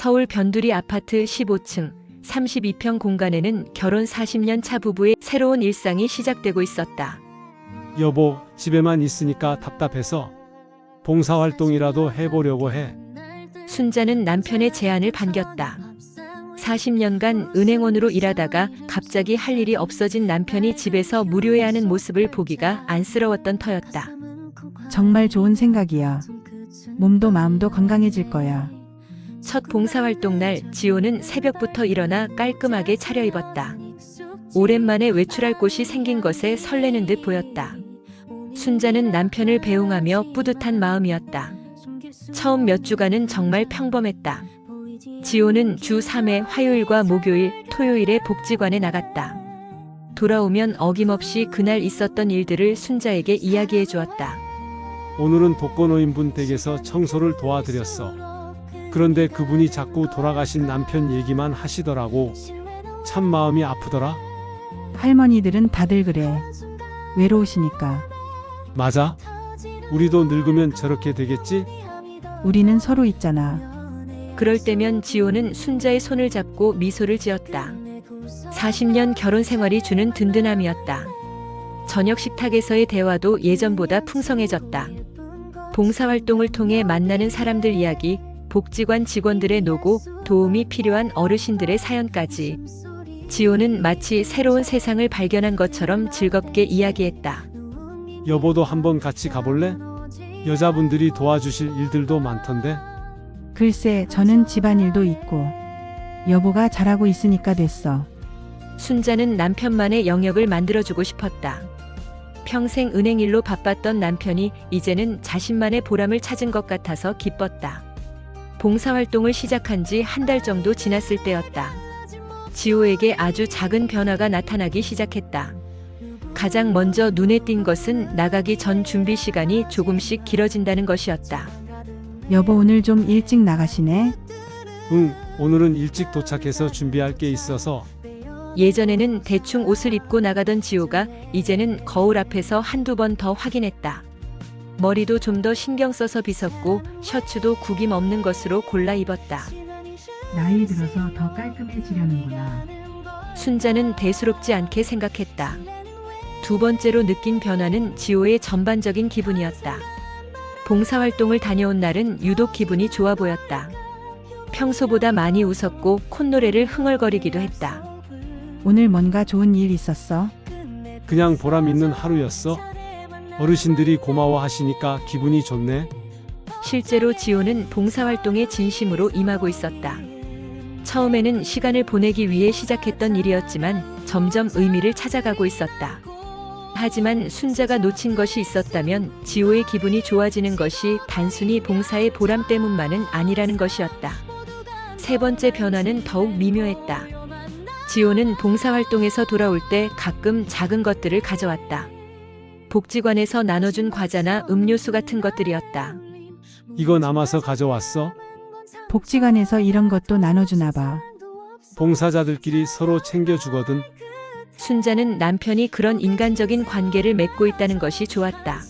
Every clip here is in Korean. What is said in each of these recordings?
서울 변두리 아파트 15층 32평 공간에는 결혼 40년 차 부부의 새로운 일상이 시작되고 있었다. 여보, 집에만 있으니까 답답해서 봉사활동이라도 해보려고 해. 순자는 남편의 제안을 반겼다. 40년간 은행원으로 일하다가 갑자기 할 일이 없어진 남편이 집에서 무료해하는 모습을 보기가 안쓰러웠던 터였다. 정말 좋은 생각이야. 몸도 마음도 건강해질 거야. 첫 봉사활동 날 지호는 새벽부터 일어나 깔끔하게 차려입었다. 오랜만에 외출할 곳이 생긴 것에 설레는 듯 보였다. 순자는 남편을 배웅하며 뿌듯한 마음이었다. 처음 몇 주간은 정말 평범했다. 지호는 주 3회 화요일과 목요일, 토요일에 복지관에 나갔다. 돌아오면 어김없이 그날 있었던 일들을 순자에게 이야기해 주었다. 오늘은 독거노인분 댁에서 청소를 도와드렸어. 그런데 그분이 자꾸 돌아가신 남편 얘기만 하시더라고. 참 마음이 아프더라. 할머니들은 다들 그래. 외로우시니까. 맞아. 우리도 늙으면 저렇게 되겠지? 우리는 서로 있잖아. 그럴 때면 지호는 순자의 손을 잡고 미소를 지었다. 40년 결혼 생활이 주는 든든함이었다. 저녁 식탁에서의 대화도 예전보다 풍성해졌다. 봉사활동을 통해 만나는 사람들 이야기, 복지관 직원들의 노고, 도움이 필요한 어르신들의 사연까지. 지호는 마치 새로운 세상을 발견한 것처럼 즐겁게 이야기했다. 여보도 한번 같이 가볼래? 여자분들이 도와주실 일들도 많던데. 글쎄, 저는 집안일도 있고 여보가 잘하고 있으니까 됐어. 순자는 남편만의 영역을 만들어주고 싶었다. 평생 은행 일로 바빴던 남편이 이제는 자신만의 보람을 찾은 것 같아서 기뻤다. 봉사활동을 시작한 지 한 달 정도 지났을 때였다. 지호에게 아주 작은 변화가 나타나기 시작했다. 가장 먼저 눈에 띈 것은 나가기 전 준비 시간이 조금씩 길어진다는 것이었다. 여보, 오늘 좀 일찍 나가시네. 응, 오늘은 일찍 도착해서 준비할 게 있어서. 예전에는 대충 옷을 입고 나가던 지호가 이제는 거울 앞에서 한두 번 더 확인했다. 머리도 좀 더 신경 써서 빗었고 셔츠도 구김 없는 것으로 골라 입었다. 나이 들어서 더 깔끔해지려는구나. 순자는 대수롭지 않게 생각했다. 두 번째로 느낀 변화는 지호의 전반적인 기분이었다. 봉사활동을 다녀온 날은 유독 기분이 좋아 보였다. 평소보다 많이 웃었고 콧노래를 흥얼거리기도 했다. 오늘 뭔가 좋은 일 있었어? 그냥 보람 있는 하루였어. 어르신들이 고마워하시니까 기분이 좋네. 실제로 지호는 봉사활동에 진심으로 임하고 있었다. 처음에는 시간을 보내기 위해 시작했던 일이었지만 점점 의미를 찾아가고 있었다. 하지만 순자가 놓친 것이 있었다면 지호의 기분이 좋아지는 것이 단순히 봉사의 보람 때문만은 아니라는 것이었다. 세 번째 변화는 더욱 미묘했다. 지호는 봉사활동에서 돌아올 때 가끔 작은 것들을 가져왔다. 복지관에서 나눠준 과자나 음료수 같은 것들이었다. 이거 남아서 가져왔어? 복지관에서 이런 것도 나눠주나 봐. 봉사자들끼리 서로 챙겨주거든. 순자는 남편이 그런 인간적인 관계를 맺고 있다는 것이 좋았다.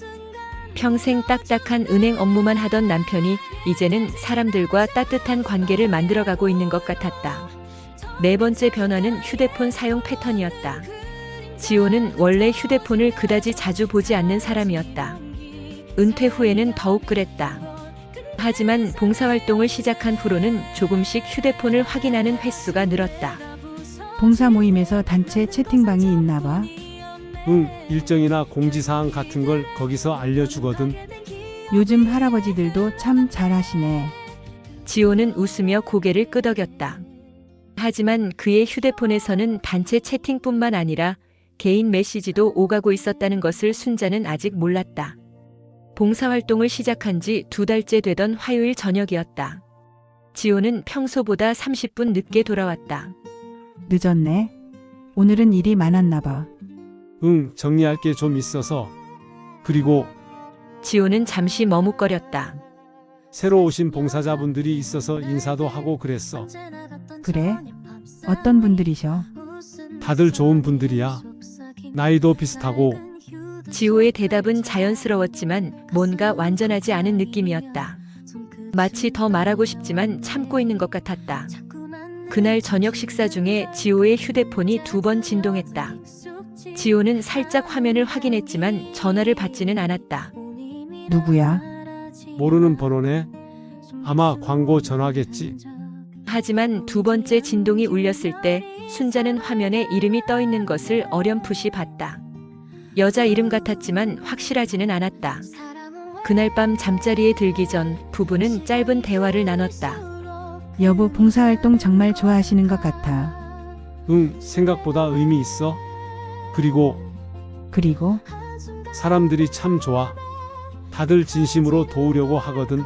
평생 딱딱한 은행 업무만 하던 남편이 이제는 사람들과 따뜻한 관계를 만들어가고 있는 것 같았다. 네 번째 변화는 휴대폰 사용 패턴이었다. 지호는 원래 휴대폰을 그다지 자주 보지 않는 사람이었다. 은퇴 후에는 더욱 그랬다. 하지만 봉사활동을 시작한 후로는 조금씩 휴대폰을 확인하는 횟수가 늘었다. 봉사 모임에서 단체 채팅방이 있나 봐. 응, 일정이나 공지사항 같은 걸 거기서 알려주거든. 요즘 할아버지들도 참 잘하시네. 지호는 웃으며 고개를 끄덕였다. 하지만 그의 휴대폰에서는 단체 채팅뿐만 아니라 개인 메시지도 오가고 있었다는 것을 순자는 아직 몰랐다. 봉사활동을 시작한 지 2달째 되던 화요일 저녁이었다. 지호는 평소보다 30분 늦게 돌아왔다. 늦었네. 오늘은 일이 많았나 봐. 응, 정리할 게 좀 있어서. 그리고 지호는 잠시 머뭇거렸다. 새로 오신 봉사자분들이 있어서 인사도 하고 그랬어. 그래? 어떤 분들이셔? 다들 좋은 분들이야. 나이도 비슷하고. 지호의 대답은 자연스러웠지만 뭔가 완전하지 않은 느낌이었다. 마치 더 말하고 싶지만 참고 있는 것 같았다. 그날 저녁 식사 중에 지호의 휴대폰이 2번 진동했다. 지호는 살짝 화면을 확인했지만 전화를 받지는 않았다. 누구야? 모르는 번호네. 아마 광고 전화겠지. 하지만 2번째 진동이 울렸을 때 순자는 화면에 이름이 떠 있는 것을 어렴풋이 봤다. 여자 이름 같았지만 확실하지는 않았다. 그날 밤 잠자리에 들기 전 부부는 짧은 대화를 나눴다. 여보, 봉사활동 정말 좋아하시는 것 같아. 응, 생각보다 의미 있어. 그리고 그리고 사람들이 참 좋아. 다들 진심으로 도우려고 하거든.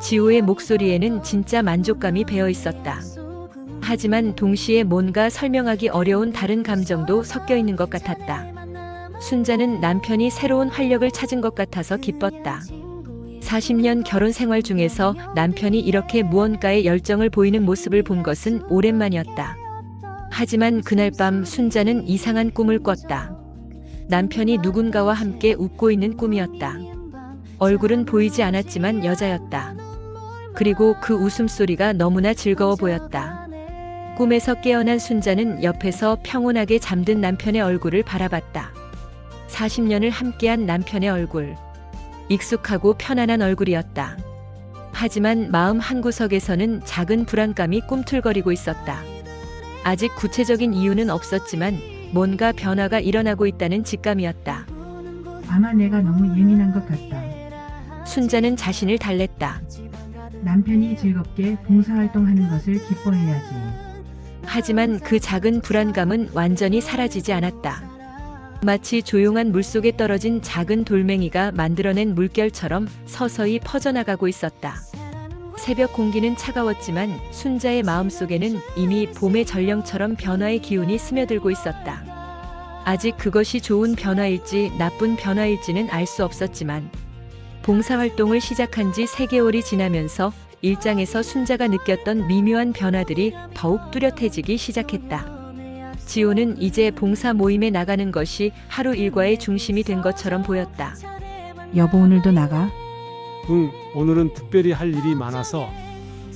지호의 목소리에는 진짜 만족감이 배어 있었다. 하지만 동시에 뭔가 설명하기 어려운 다른 감정도 섞여 있는 것 같았다. 순자는 남편이 새로운 활력을 찾은 것 같아서 기뻤다. 40년 결혼 생활 중에서 남편이 이렇게 무언가에 열정을 보이는 모습을 본 것은 오랜만이었다. 하지만 그날 밤 순자는 이상한 꿈을 꿨다. 남편이 누군가와 함께 웃고 있는 꿈이었다. 얼굴은 보이지 않았지만 여자였다. 그리고 그 웃음소리가 너무나 즐거워 보였다. 꿈에서 깨어난 순자는 옆에서 평온하게 잠든 남편의 얼굴을 바라봤다. 40년을 함께한 남편의 얼굴. 익숙하고 편안한 얼굴이었다. 하지만 마음 한구석에서는 작은 불안감이 꿈틀거리고 있었다. 아직 구체적인 이유는 없었지만 뭔가 변화가 일어나고 있다는 직감이었다. 아마 내가 너무 예민한 것 같다. 순자는 자신을 달랬다. 남편이 즐겁게 봉사활동하는 것을 기뻐해야지. 하지만 그 작은 불안감은 완전히 사라지지 않았다. 마치 조용한 물속에 떨어진 작은 돌멩이가 만들어낸 물결처럼 서서히 퍼져나가고 있었다. 새벽 공기는 차가웠지만 순자의 마음속에는 이미 봄의 전령처럼 변화의 기운이 스며들고 있었다. 아직 그것이 좋은 변화일지 나쁜 변화일지는 알 수 없었지만 봉사활동을 시작한 지 3개월이 지나면서 일상에서 순자가 느꼈던 미묘한 변화들이 더욱 뚜렷해지기 시작했다. 지호는 이제 봉사 모임에 나가는 것이 하루 일과의 중심이 된 것처럼 보였다. 여보, 오늘도 나가? 응, 오늘은 특별히 할 일이 많아서.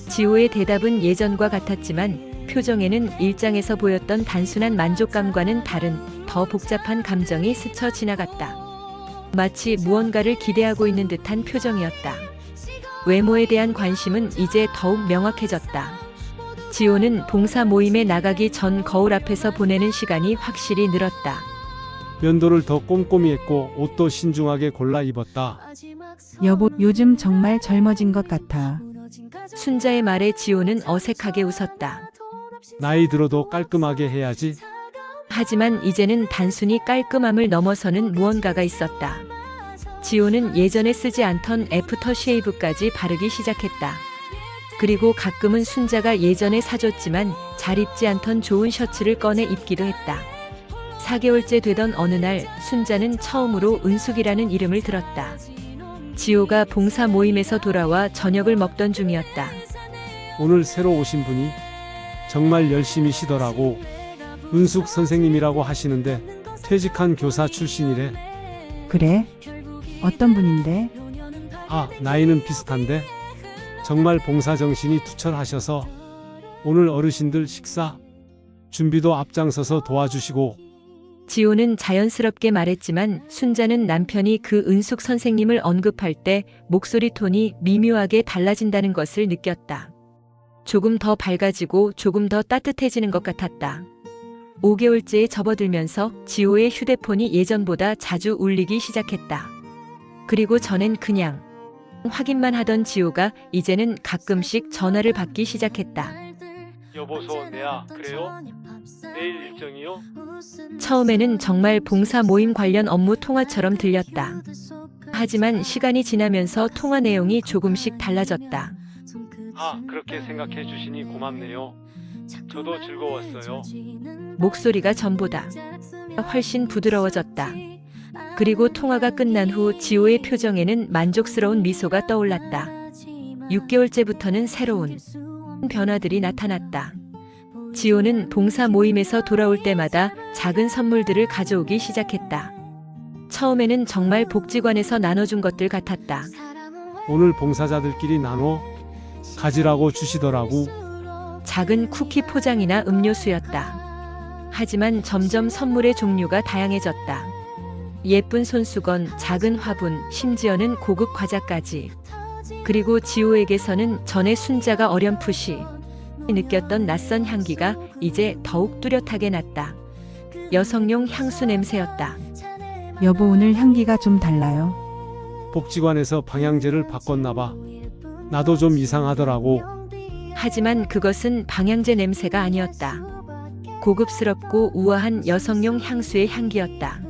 지호의 대답은 예전과 같았지만 표정에는 일상에서 보였던 단순한 만족감과는 다른 더 복잡한 감정이 스쳐 지나갔다. 마치 무언가를 기대하고 있는 듯한 표정이었다. 외모에 대한 관심은 이제 더욱 명확해졌다. 지호는 봉사 모임에 나가기 전 거울 앞에서 보내는 시간이 확실히 늘었다. 면도를 더 꼼꼼히 했고 옷도 신중하게 골라 입었다. 여보, 요즘 정말 젊어진 것 같아. 순자의 말에 지호는 어색하게 웃었다. 나이 들어도 깔끔하게 해야지. 하지만 이제는 단순히 깔끔함을 넘어서는 무언가가 있었다. 지호는 예전에 쓰지 않던 애프터 쉐이브까지 바르기 시작했다. 그리고 가끔은 순자가 예전에 사줬지만 잘 입지 않던 좋은 셔츠를 꺼내 입기도 했다. 4개월째 되던 어느 날 순자는 처음으로 은숙이라는 이름을 들었다. 지호가 봉사 모임에서 돌아와 저녁을 먹던 중이었다. 오늘 새로 오신 분이 정말 열심히시더라고. 은숙 선생님이라고 하시는데 퇴직한 교사 출신이래. 그래? 어떤 분인데? 아, 나이는 비슷한데 정말 봉사정신이 투철하셔서 오늘 어르신들 식사 준비도 앞장서서 도와주시고. 지호는 자연스럽게 말했지만 순자는 남편이 그 은숙 선생님을 언급할 때 목소리 톤이 미묘하게 달라진다는 것을 느꼈다. 조금 더 밝아지고 조금 더 따뜻해지는 것 같았다. 5개월째에 접어들면서 지호의 휴대폰이 예전보다 자주 울리기 시작했다. 그리고 전엔 그냥 확인만 하던 지호가 이제는 가끔씩 전화를 받기 시작했다. 여보소, 네야. 그래요? 내일 일정이요? 처음에는 정말 봉사 모임 관련 업무 통화처럼 들렸다. 하지만 시간이 지나면서 통화 내용이 조금씩 달라졌다. 아, 그렇게 생각해 주시니 고맙네요. 저도 즐거웠어요. 목소리가 전보다 훨씬 부드러워졌다. 그리고 통화가 끝난 후 지호의 표정에는 만족스러운 미소가 떠올랐다. 6개월째부터는 새로운 변화들이 나타났다. 지호는 봉사 모임에서 돌아올 때마다 작은 선물들을 가져오기 시작했다. 처음에는 정말 복지관에서 나눠준 것들 같았다. 오늘 봉사자들끼리 나눠 가지라고 주시더라고. 작은 쿠키 포장이나 음료수였다. 하지만 점점 선물의 종류가 다양해졌다. 예쁜 손수건, 작은 화분, 심지어는 고급 과자까지. 그리고 지호에게서는 전에 순자가 어렴풋이 느꼈던 낯선 향기가 이제 더욱 뚜렷하게 났다. 여성용 향수 냄새였다. 여보, 오늘 향기가 좀 달라요. 복지관에서 방향제를 바꿨나 봐. 나도 좀 이상하더라고. 하지만 그것은 방향제 냄새가 아니었다. 고급스럽고 우아한 여성용 향수의 향기였다.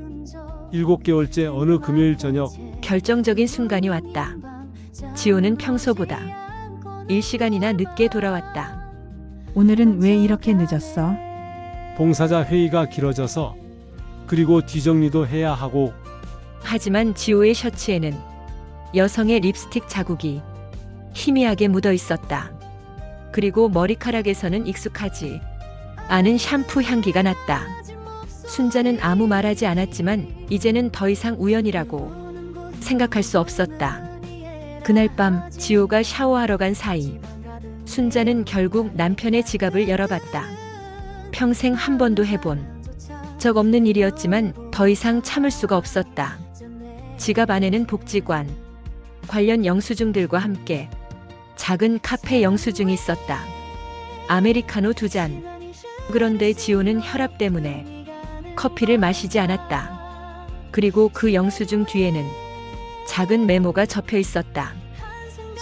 7개월째 어느 금요일 저녁 결정적인 순간이 왔다. 지호는 평소보다 1시간이나 늦게 돌아왔다. 오늘은 왜 이렇게 늦었어? 봉사자 회의가 길어져서, 그리고 뒤정리도 해야 하고. 하지만 지호의 셔츠에는 여성의 립스틱 자국이 희미하게 묻어 있었다. 그리고 머리카락에서는 익숙하지 않은 샴푸 향기가 났다. 순자는 아무 말하지 않았지만 이제는 더 이상 우연이라고 생각할 수 없었다. 그날 밤 지호가 샤워하러 간 사이 순자는 결국 남편의 지갑을 열어봤다. 평생 한 번도 해본 적 없는 일이었지만 더 이상 참을 수가 없었다. 지갑 안에는 복지관 관련 영수증들과 함께 작은 카페 영수증이 있었다. 아메리카노 2잔. 그런데 지호는 혈압 때문에 커피를 마시지 않았다. 그리고 그 영수증 뒤에는 작은 메모가 적혀 있었다.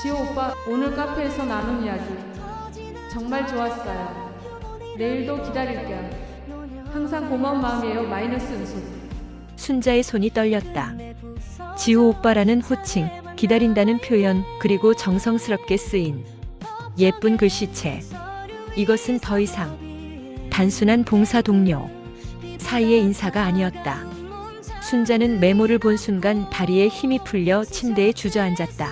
지호 오빠, 오늘 카페에서 나눈 이야기 정말 좋았어요. 내일도 기다릴게요. 항상 고마운 마음이에요. 마이너스 은수. 순자의 손이 떨렸다. 지호 오빠라는 호칭, 기다린다는 표현, 그리고 정성스럽게 쓰인 예쁜 글씨체. 이것은 더 이상 단순한 봉사 동료 사이의 인사가 아니었다. 순자는 메모를 본 순간 다리에 힘이 풀려 침대에 주저앉았다.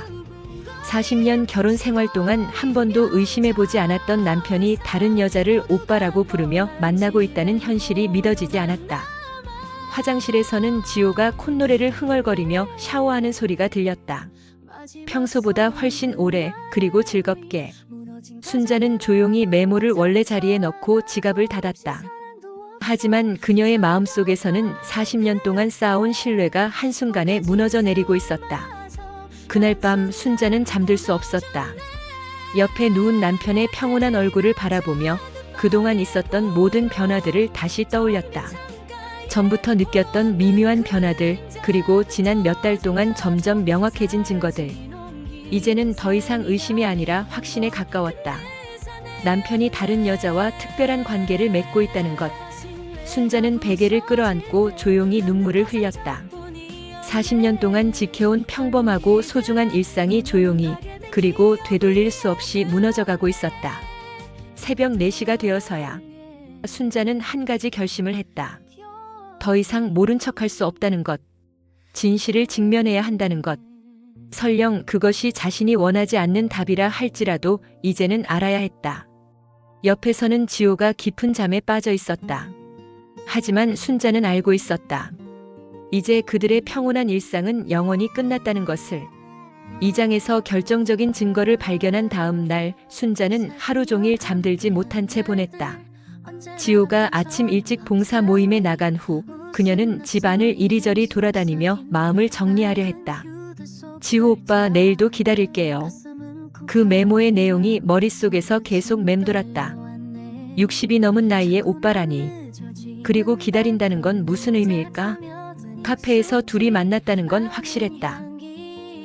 40년 결혼 생활 동안 한 번도 의심해보지 않았던 남편이 다른 여자를 오빠라고 부르며 만나고 있다는 현실이 믿어지지 않았다. 화장실에서는 지호가 콧노래를 흥얼거리며 샤워하는 소리가 들렸다. 평소보다 훨씬 오래, 그리고 즐겁게. 순자는 조용히 메모를 원래 자리에 넣고 지갑을 닫았다. 하지만 그녀의 마음속에서는 40년 동안 쌓아온 신뢰가 한순간에 무너져 내리고 있었다. 그날 밤 순자는 잠들 수 없었다. 옆에 누운 남편의 평온한 얼굴을 바라보며 그동안 있었던 모든 변화들을 다시 떠올렸다. 전부터 느꼈던 미묘한 변화들, 그리고 지난 몇 달 동안 점점 명확해진 증거들. 이제는 더 이상 의심이 아니라 확신에 가까웠다. 남편이 다른 여자와 특별한 관계를 맺고 있다는 것. 순자는 베개를 끌어안고 조용히 눈물을 흘렸다. 40년 동안 지켜온 평범하고 소중한 일상이 조용히, 그리고 되돌릴 수 없이 무너져가고 있었다. 새벽 4시가 되어서야 순자는 한 가지 결심을 했다. 더 이상 모른 척할 수 없다는 것. 진실을 직면해야 한다는 것. 설령 그것이 자신이 원하지 않는 답이라 할지라도 이제는 알아야 했다. 옆에서는 지호가 깊은 잠에 빠져 있었다. 하지만 순자는 알고 있었다. 이제 그들의 평온한 일상은 영원히 끝났다는 것을. 이 장에서 결정적인 증거를 발견한 다음 날 순자는 하루 종일 잠들지 못한 채 보냈다. 지호가 아침 일찍 봉사 모임에 나간 후 그녀는 집안을 이리저리 돌아다니며 마음을 정리하려 했다. 지호 오빠, 내일도 기다릴게요. 그 메모의 내용이 머릿속에서 계속 맴돌았다. 60이 넘은 나이에 오빠라니. 그리고 기다린다는 건 무슨 의미일까? 카페에서 둘이 만났다는 건 확실했다.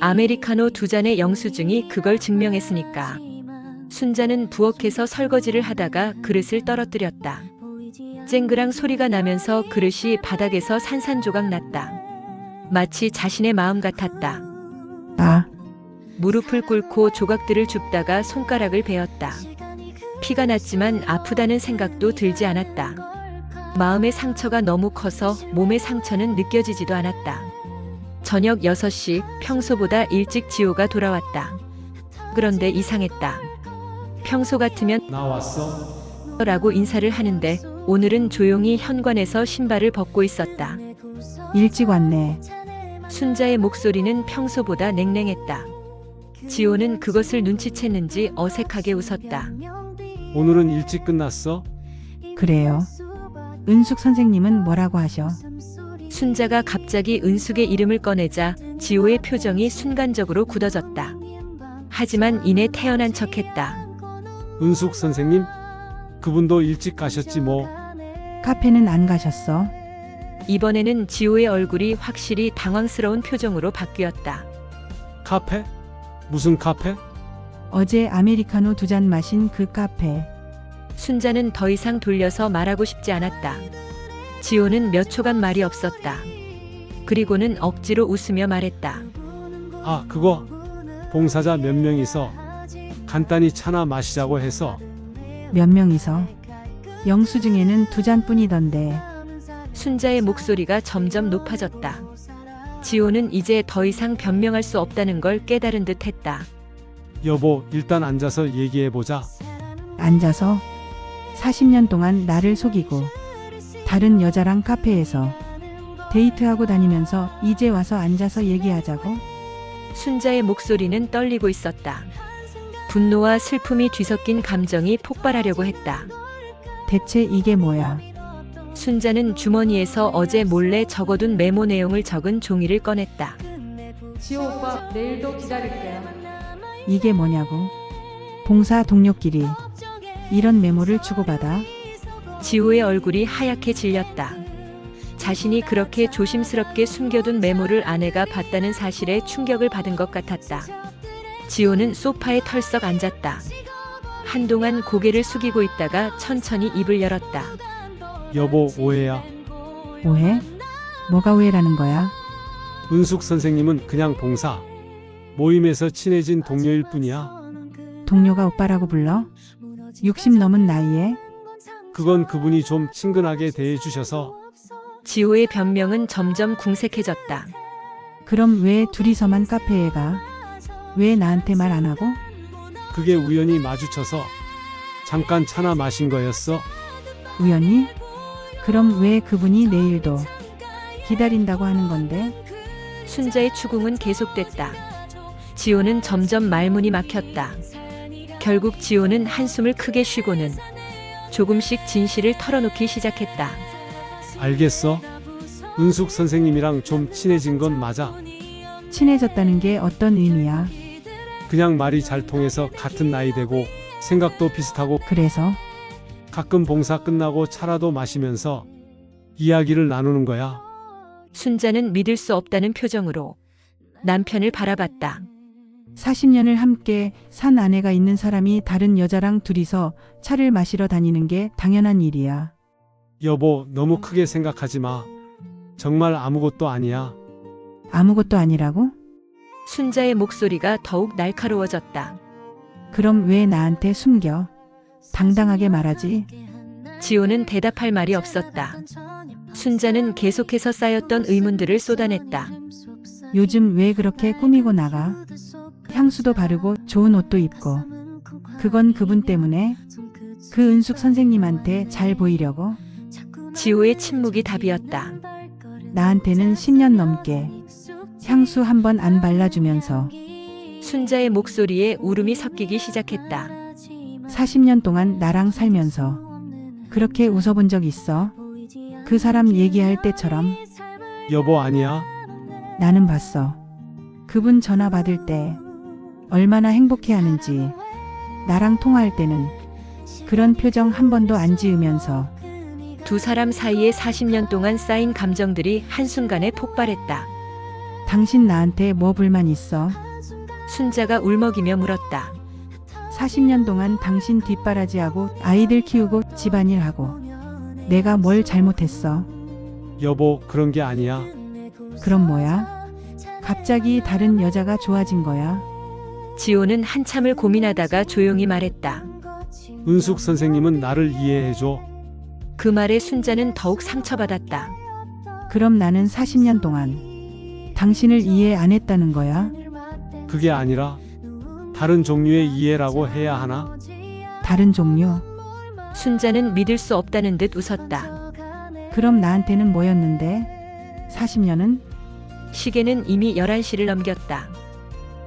아메리카노 2잔의 영수증이 그걸 증명했으니까. 순자는 부엌에서 설거지를 하다가 그릇을 떨어뜨렸다. 쨍그랑 소리가 나면서 그릇이 바닥에서 산산조각 났다. 마치 자신의 마음 같았다. 무릎을 꿇고 조각들을 줍다가 손가락을 베었다. 피가 났지만 아프다는 생각도 들지 않았다. 마음의 상처가 너무 커서 몸의 상처는 느껴지지도 않았다. 저녁 6시, 평소보다 일찍 지호가 돌아왔다. 그런데 이상했다. 평소 같으면 나 왔어? 라고 인사를 하는데 오늘은 조용히 현관에서 신발을 벗고 있었다. 일찍 왔네. 순자의 목소리는 평소보다 냉랭했다. 지호는 그것을 눈치챘는지 어색하게 웃었다. 오늘은 일찍 끝났어? 그래요. 은숙 선생님은 뭐라고 하셔? 순자가 갑자기 은숙의 이름을 꺼내자 지호의 표정이 순간적으로 굳어졌다. 하지만 이내 태연한 척했다. 은숙 선생님? 그분도 일찍 가셨지 뭐. 카페는 안 가셨어? 이번에는 지호의 얼굴이 확실히 당황스러운 표정으로 바뀌었다. 카페? 무슨 카페? 어제 아메리카노 2잔 마신 그 카페. 순자는 더 이상 돌려서 말하고 싶지 않았다. 지호는 몇 초간 말이 없었다. 그리고는 억지로 웃으며 말했다. 아, 그거 봉사자 몇 명이서 간단히 차나 마시자고 해서. 몇 명이서? 영수증에는 2잔뿐이던데. 순자의 목소리가 점점 높아졌다. 지호는 이제 더 이상 변명할 수 없다는 걸 깨달은 듯 했다. 여보, 일단 앉아서 얘기해보자. 앉아서 40년 동안 나를 속이고 다른 여자랑 카페에서 데이트하고 다니면서 이제 와서 앉아서 얘기하자고? 순자의 목소리는 떨리고 있었다. 분노와 슬픔이 뒤섞인 감정이 폭발하려고 했다. 대체 이게 뭐야? 순자는 주머니에서 어제 몰래 적어둔 메모 내용을 적은 종이를 꺼냈다. 지호 오빠, 내일도 기다릴게요. 이게 뭐냐고? 봉사 동료끼리 이런 메모를 주고받아? 지호의 얼굴이 하얗게 질렸다. 자신이 그렇게 조심스럽게 숨겨둔 메모를 아내가 봤다는 사실에 충격을 받은 것 같았다. 지호는 소파에 털썩 앉았다. 한동안 고개를 숙이고 있다가 천천히 입을 열었다. 여보, 오해야. 오해? 뭐가 오해라는 거야? 은숙 선생님은 그냥 봉사 모임에서 친해진 동료일 뿐이야. 동료가 오빠라고 불러? 60 넘은 나이에? 그건 그분이 좀 친근하게 대해주셔서. 지호의 변명은 점점 궁색해졌다. 그럼 왜 둘이서만 카페에 가? 왜 나한테 말 안 하고? 그게 우연히 마주쳐서 잠깐 차나 마신 거였어. 우연히? 그럼 왜 그분이 내일도 기다린다고 하는 건데? 순자의 추궁은 계속됐다. 지호는 점점 말문이 막혔다. 결국 지호는 한숨을 크게 쉬고는 조금씩 진실을 털어놓기 시작했다. 알겠어. 은숙 선생님이랑 좀 친해진 건 맞아. 친해졌다는 게 어떤 의미야? 그냥 말이 잘 통해서 같은 나이 되고 생각도 비슷하고 그래서? 가끔 봉사 끝나고 차라도 마시면서 이야기를 나누는 거야. 순자는 믿을 수 없다는 표정으로 남편을 바라봤다. 40년을 함께 산 아내가 있는 사람이 다른 여자랑 둘이서 차를 마시러 다니는 게 당연한 일이야. 여보, 너무 크게 생각하지 마. 정말 아무것도 아니야. 아무것도 아니라고? 순자의 목소리가 더욱 날카로워졌다. 그럼 왜 나한테 숨겨? 당당하게 말하지. 지호는 대답할 말이 없었다. 순자는 계속해서 쌓였던 의문들을 쏟아냈다. 요즘 왜 그렇게 꾸미고 나가? 향수도 바르고 좋은 옷도 입고. 그건 그분 때문에? 그 은숙 선생님한테 잘 보이려고? 지호의 침묵이 답이었다. 나한테는 10년 넘게 향수 한 번 안 발라주면서 순자의 목소리에 울음이 섞이기 시작했다. 40년 동안 나랑 살면서 그렇게 웃어본 적 있어? 그 사람 얘기할 때처럼. 여보, 아니야. 나는 봤어. 그분 전화 받을 때 얼마나 행복해하는지. 나랑 통화할 때는 그런 표정 한 번도 안 지으면서. 두 사람 사이에 40년 동안 쌓인 감정들이 한순간에 폭발했다. 당신 나한테 뭐 불만 있어? 순자가 울먹이며 물었다. 40년 동안 당신 뒷바라지하고 아이들 키우고 집안일하고 내가 뭘 잘못했어? 여보, 그런 게 아니야. 그럼 뭐야? 갑자기 다른 여자가 좋아진 거야? 지호는 한참을 고민하다가 조용히 말했다. 은숙 선생님은 나를 이해해줘. 그 말에 순자는 더욱 상처받았다. 그럼 나는 40년 동안 당신을 이해 안 했다는 거야? 그게 아니라 다른 종류의 이해라고 해야 하나? 다른 종류? 순자는 믿을 수 없다는 듯 웃었다. 그럼 나한테는 뭐였는데? 40년은? 시계는 이미 11시를 넘겼다.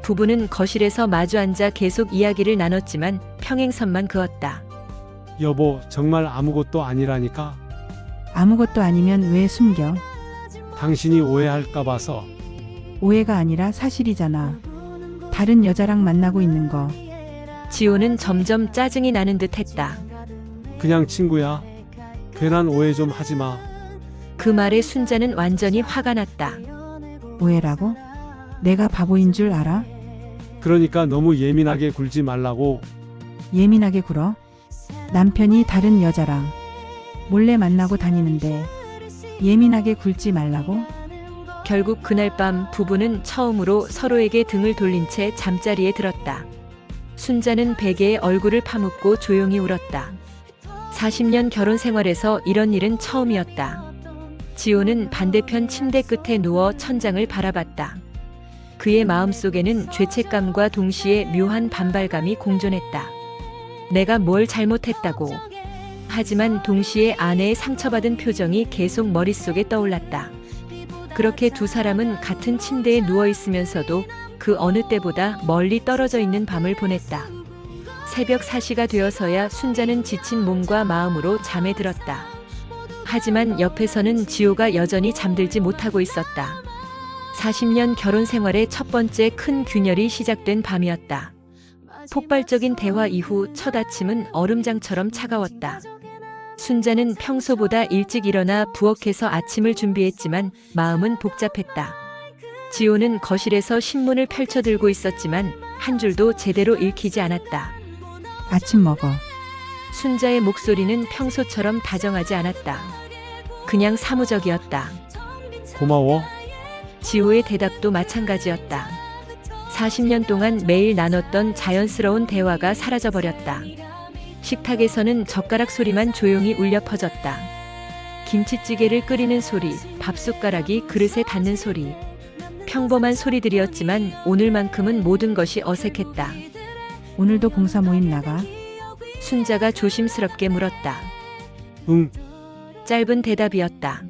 부부는 거실에서 마주 앉아 계속 이야기를 나눴지만 평행선만 그었다. 여보, 정말 아무것도 아니라니까. 아무것도 아니면 왜 숨겨? 당신이 오해할까 봐서. 오해가 아니라 사실이잖아. 다른 여자랑 만나고 있는 거. 지호는 점점 짜증이 나는 듯 했다. 그냥 친구야. 괜한 오해 좀 하지 마. 그 말에 순자는 완전히 화가 났다. 오해라고? 내가 바보인 줄 알아? 그러니까 너무 예민하게 굴지 말라고. 예민하게 굴어? 남편이 다른 여자랑 몰래 만나고 다니는데 예민하게 굴지 말라고? 결국 그날 밤 부부는 처음으로 서로에게 등을 돌린 채 잠자리에 들었다. 순자는 베개에 얼굴을 파묻고 조용히 울었다. 40년 결혼 생활에서 이런 일은 처음이었다. 지호는 반대편 침대 끝에 누워 천장을 바라봤다. 그의 마음속에는 죄책감과 동시에 묘한 반발감이 공존했다. 내가 뭘 잘못했다고. 하지만 동시에 아내의 상처받은 표정이 계속 머릿속에 떠올랐다. 그렇게 두 사람은 같은 침대에 누워 있으면서도 그 어느 때보다 멀리 떨어져 있는 밤을 보냈다. 새벽 4시가 되어서야 순자는 지친 몸과 마음으로 잠에 들었다. 하지만 옆에서는 지호가 여전히 잠들지 못하고 있었다. 40년 결혼 생활의 첫 번째 큰 균열이 시작된 밤이었다. 폭발적인 대화 이후 첫 아침은 얼음장처럼 차가웠다. 순자는 평소보다 일찍 일어나 부엌에서 아침을 준비했지만 마음은 복잡했다. 지호는 거실에서 신문을 펼쳐들고 있었지만 한 줄도 제대로 읽히지 않았다. 아침 먹어. 순자의 목소리는 평소처럼 다정하지 않았다. 그냥 사무적이었다. 고마워. 지호의 대답도 마찬가지였다. 40년 동안 매일 나눴던 자연스러운 대화가 사라져버렸다. 식탁에서는 젓가락 소리만 조용히 울려 퍼졌다. 김치찌개를 끓이는 소리, 밥숟가락이 그릇에 닿는 소리. 평범한 소리들이었지만 오늘만큼은 모든 것이 어색했다. 오늘도 봉사 모임 나가? 순자가 조심스럽게 물었다. 응. 짧은 대답이었다.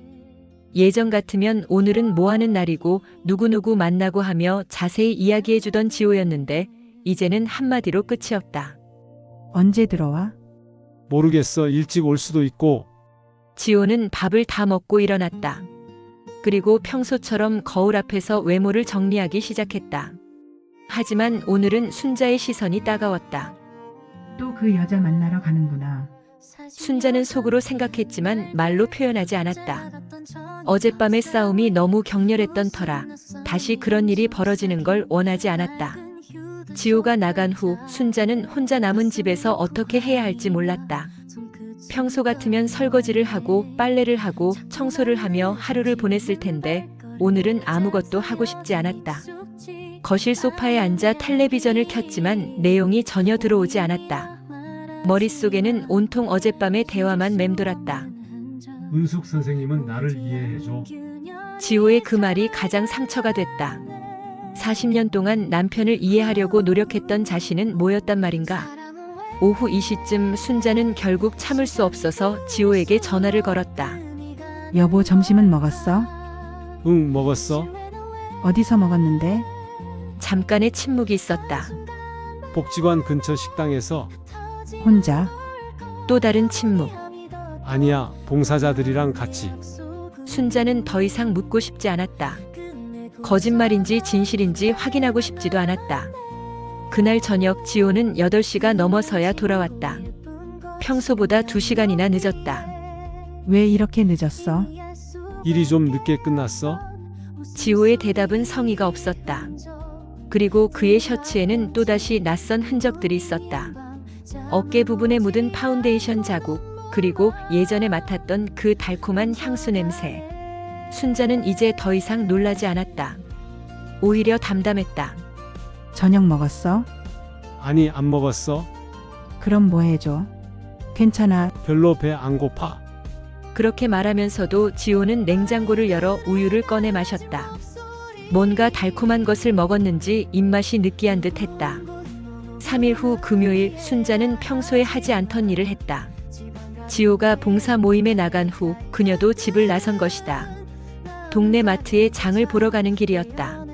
예전 같으면 오늘은 뭐 하는 날이고 누구누구 만나고 하며 자세히 이야기해주던 지호였는데 이제는 한마디로 끝이었다. 언제 들어와? 모르겠어. 일찍 올 수도 있고. 지호는 밥을 다 먹고 일어났다. 그리고 평소처럼 거울 앞에서 외모를 정리하기 시작했다. 하지만 오늘은 순자의 시선이 따가웠다. 또 그 여자 만나러 가는구나. 순자는 속으로 생각했지만 말로 표현하지 않았다. 어젯밤의 싸움이 너무 격렬했던 터라 다시 그런 일이 벌어지는 걸 원하지 않았다. 지호가 나간 후 순자는 혼자 남은 집에서 어떻게 해야 할지 몰랐다. 평소 같으면 설거지를 하고 빨래를 하고 청소를 하며 하루를 보냈을 텐데 오늘은 아무것도 하고 싶지 않았다. 거실 소파에 앉아 텔레비전을 켰지만 내용이 전혀 들어오지 않았다. 머릿속에는 온통 어젯밤의 대화만 맴돌았다. 은숙 선생님은 나를 이해해줘. 지호의 그 말이 가장 상처가 됐다. 40년 동안 남편을 이해하려고 노력했던 자신은 뭐였단 말인가? 오후 2시쯤 순자는 결국 참을 수 없어서 지호에게 전화를 걸었다. 여보, 점심은 먹었어? 응, 먹었어. 어디서 먹었는데? 잠깐의 침묵이 있었다. 복지관 근처 식당에서. 혼자? 또 다른 침묵. 아니야, 봉사자들이랑 같이. 순자는 더 이상 묻고 싶지 않았다. 거짓말인지 진실인지 확인하고 싶지도 않았다. 그날 저녁 지호는 8시가 넘어서야 돌아왔다. 평소보다 2시간이나 늦었다. 왜 이렇게 늦었어? 일이 좀 늦게 끝났어? 지호의 대답은 성의가 없었다. 그리고 그의 셔츠에는 또다시 낯선 흔적들이 있었다. 어깨 부분에 묻은 파운데이션 자국, 그리고 예전에 맡았던 그 달콤한 향수 냄새. 순자는 이제 더 이상 놀라지 않았다. 오히려 담담했다. 저녁 먹었어? 아니, 안 먹었어. 그럼 뭐 해줘? 괜찮아. 별로 배 안 고파. 그렇게 말하면서도 지호는 냉장고를 열어 우유를 꺼내 마셨다. 뭔가 달콤한 것을 먹었는지 입맛이 느끼한 듯 했다. 3일 후 금요일 순자는 평소에 하지 않던 일을 했다. 지호가 봉사 모임에 나간 후 그녀도 집을 나선 것이다. 동네 마트에 장을 보러 가는 길이었다.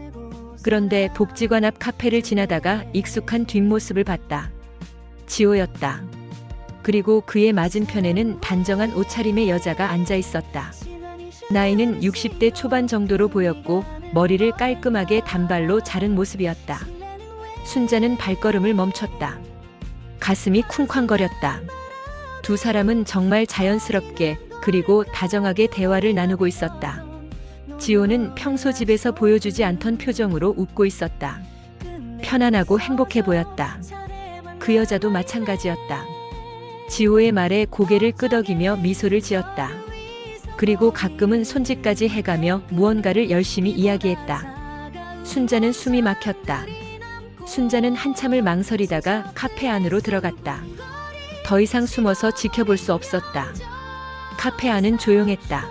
그런데 복지관 앞 카페를 지나다가 익숙한 뒷모습을 봤다. 지호였다. 그리고 그의 맞은편에는 단정한 옷차림의 여자가 앉아 있었다. 나이는 60대 초반 정도로 보였고 머리를 깔끔하게 단발로 자른 모습이었다. 순자는 발걸음을 멈췄다. 가슴이 쿵쾅거렸다. 두 사람은 정말 자연스럽게 그리고 다정하게 대화를 나누고 있었다. 지호는 평소 집에서 보여주지 않던 표정으로 웃고 있었다. 편안하고 행복해 보였다. 그 여자도 마찬가지였다. 지호의 말에 고개를 끄덕이며 미소를 지었다. 그리고 가끔은 손짓까지 해가며 무언가를 열심히 이야기했다. 순자는 숨이 막혔다. 순자는 한참을 망설이다가 카페 안으로 들어갔다. 더 이상 숨어서 지켜볼 수 없었다. 카페 안은 조용했다.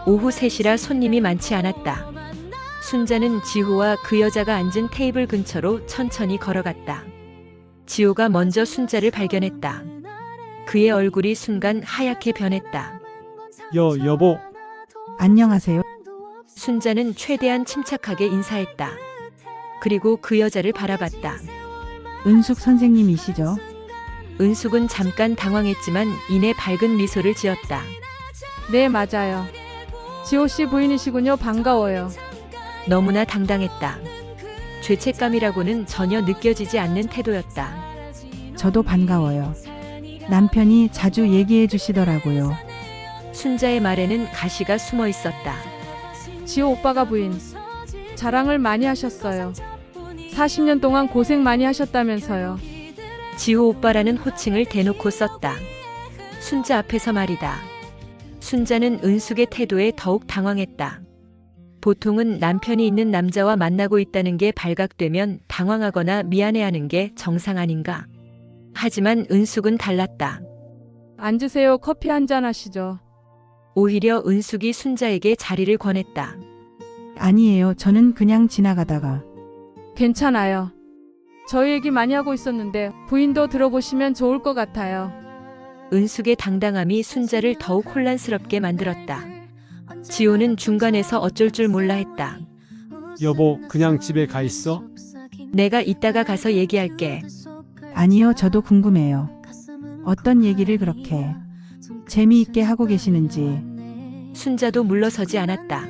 오후 3시라 손님이 많지 않았다. 순자는 지호와 그 여자가 앉은 테이블 근처로 천천히 걸어갔다. 지호가 먼저 순자를 발견했다. 그의 얼굴이 순간 하얗게 변했다. 여보, 안녕하세요. 순자는 최대한 침착하게 인사했다. 그리고 그 여자를 바라봤다. 은숙 선생님이시죠? 은숙은 잠깐 당황했지만 이내 밝은 미소를 지었다. 네, 맞아요. 지호 씨 부인이시군요. 반가워요. 너무나 당당했다. 죄책감이라고는 전혀 느껴지지 않는 태도였다. 저도 반가워요. 남편이 자주 얘기해 주시더라고요. 순자의 말에는 가시가 숨어 있었다. 지호 오빠가 부인. 자랑을 많이 하셨어요. 40년 동안 고생 많이 하셨다면서요. 지호 오빠라는 호칭을 대놓고 썼다. 순자 앞에서 말이다. 순자는 은숙의 태도에 더욱 당황했다. 보통은 남편이 있는 남자와 만나고 있다는 게 발각되면 당황하거나 미안해하는 게 정상 아닌가. 하지만 은숙은 달랐다. 앉으세요. 커피 한잔 하시죠. 오히려 은숙이 순자에게 자리를 권했다. 아니에요. 저는 그냥 지나가다가. 괜찮아요. 저희 얘기 많이 하고 있었는데 부인도 들어보시면 좋을 것 같아요. 은숙의 당당함이 순자를 더욱 혼란스럽게 만들었다. 지호는 중간에서 어쩔 줄 몰라 했다. 여보, 그냥 집에 가 있어? 내가 이따가 가서 얘기할게. 아니요. 저도 궁금해요. 어떤 얘기를 그렇게 재미있게 하고 계시는지. 순자도 물러서지 않았다.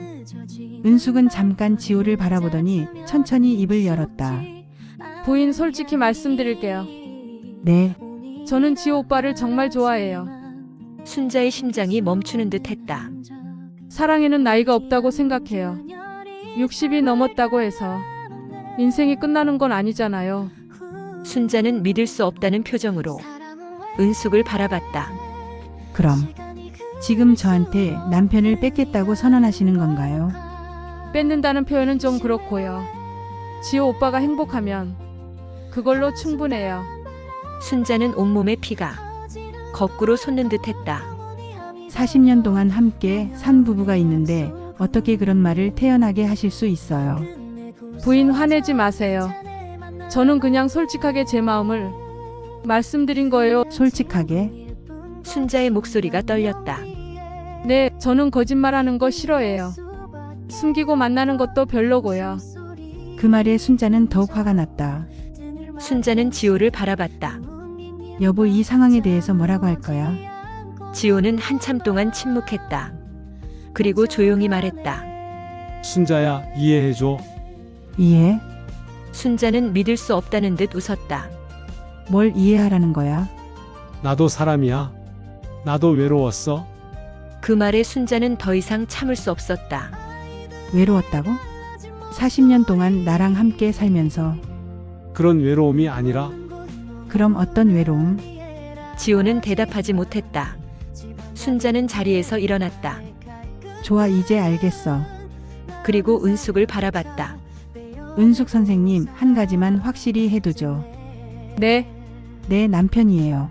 은숙은 잠깐 지호를 바라보더니 천천히 입을 열었다. 부인 솔직히 말씀드릴게요. 네, 저는 지호 오빠를 정말 좋아해요. 순자의 심장이 멈추는 듯 했다. 사랑에는 나이가 없다고 생각해요. 60이 넘었다고 해서 인생이 끝나는 건 아니잖아요. 순자는 믿을 수 없다는 표정으로 은숙을 바라봤다. 그럼 지금 저한테 남편을 뺏겠다고 선언하시는 건가요? 뺏는다는 표현은 좀 그렇고요. 지호 오빠가 행복하면 그걸로 충분해요. 순자는 온몸에 피가 거꾸로 솟는 듯 했다. 40년 동안 함께 산 부부가 있는데 어떻게 그런 말을 태연하게 하실 수 있어요? 부인 화내지 마세요. 저는 그냥 솔직하게 제 마음을 말씀드린 거예요. 솔직하게? 순자의 목소리가 떨렸다. 네, 저는 거짓말하는 거 싫어해요. 숨기고 만나는 것도 별로고요. 그 말에 순자는 더욱 화가 났다. 순자는 지호를 바라봤다. 여보, 이 상황에 대해서 뭐라고 할 거야? 지호는 한참 동안 침묵했다. 그리고 조용히 말했다. 순자야, 이해해줘. 이해? 순자는 믿을 수 없다는 듯 웃었다. 뭘 이해하라는 거야? 나도 사람이야. 나도 외로웠어. 그 말에 순자는 더 이상 참을 수 없었다. 외로웠다고? 40년 동안 나랑 함께 살면서. 그런 외로움이 아니라 그럼 어떤 외로움? 지호는 대답하지 못했다. 순자는 자리에서 일어났다. 좋아, 이제 알겠어. 그리고 은숙을 바라봤다. 은숙 선생님, 한 가지만 확실히 해두죠. 네, 내 남편이에요.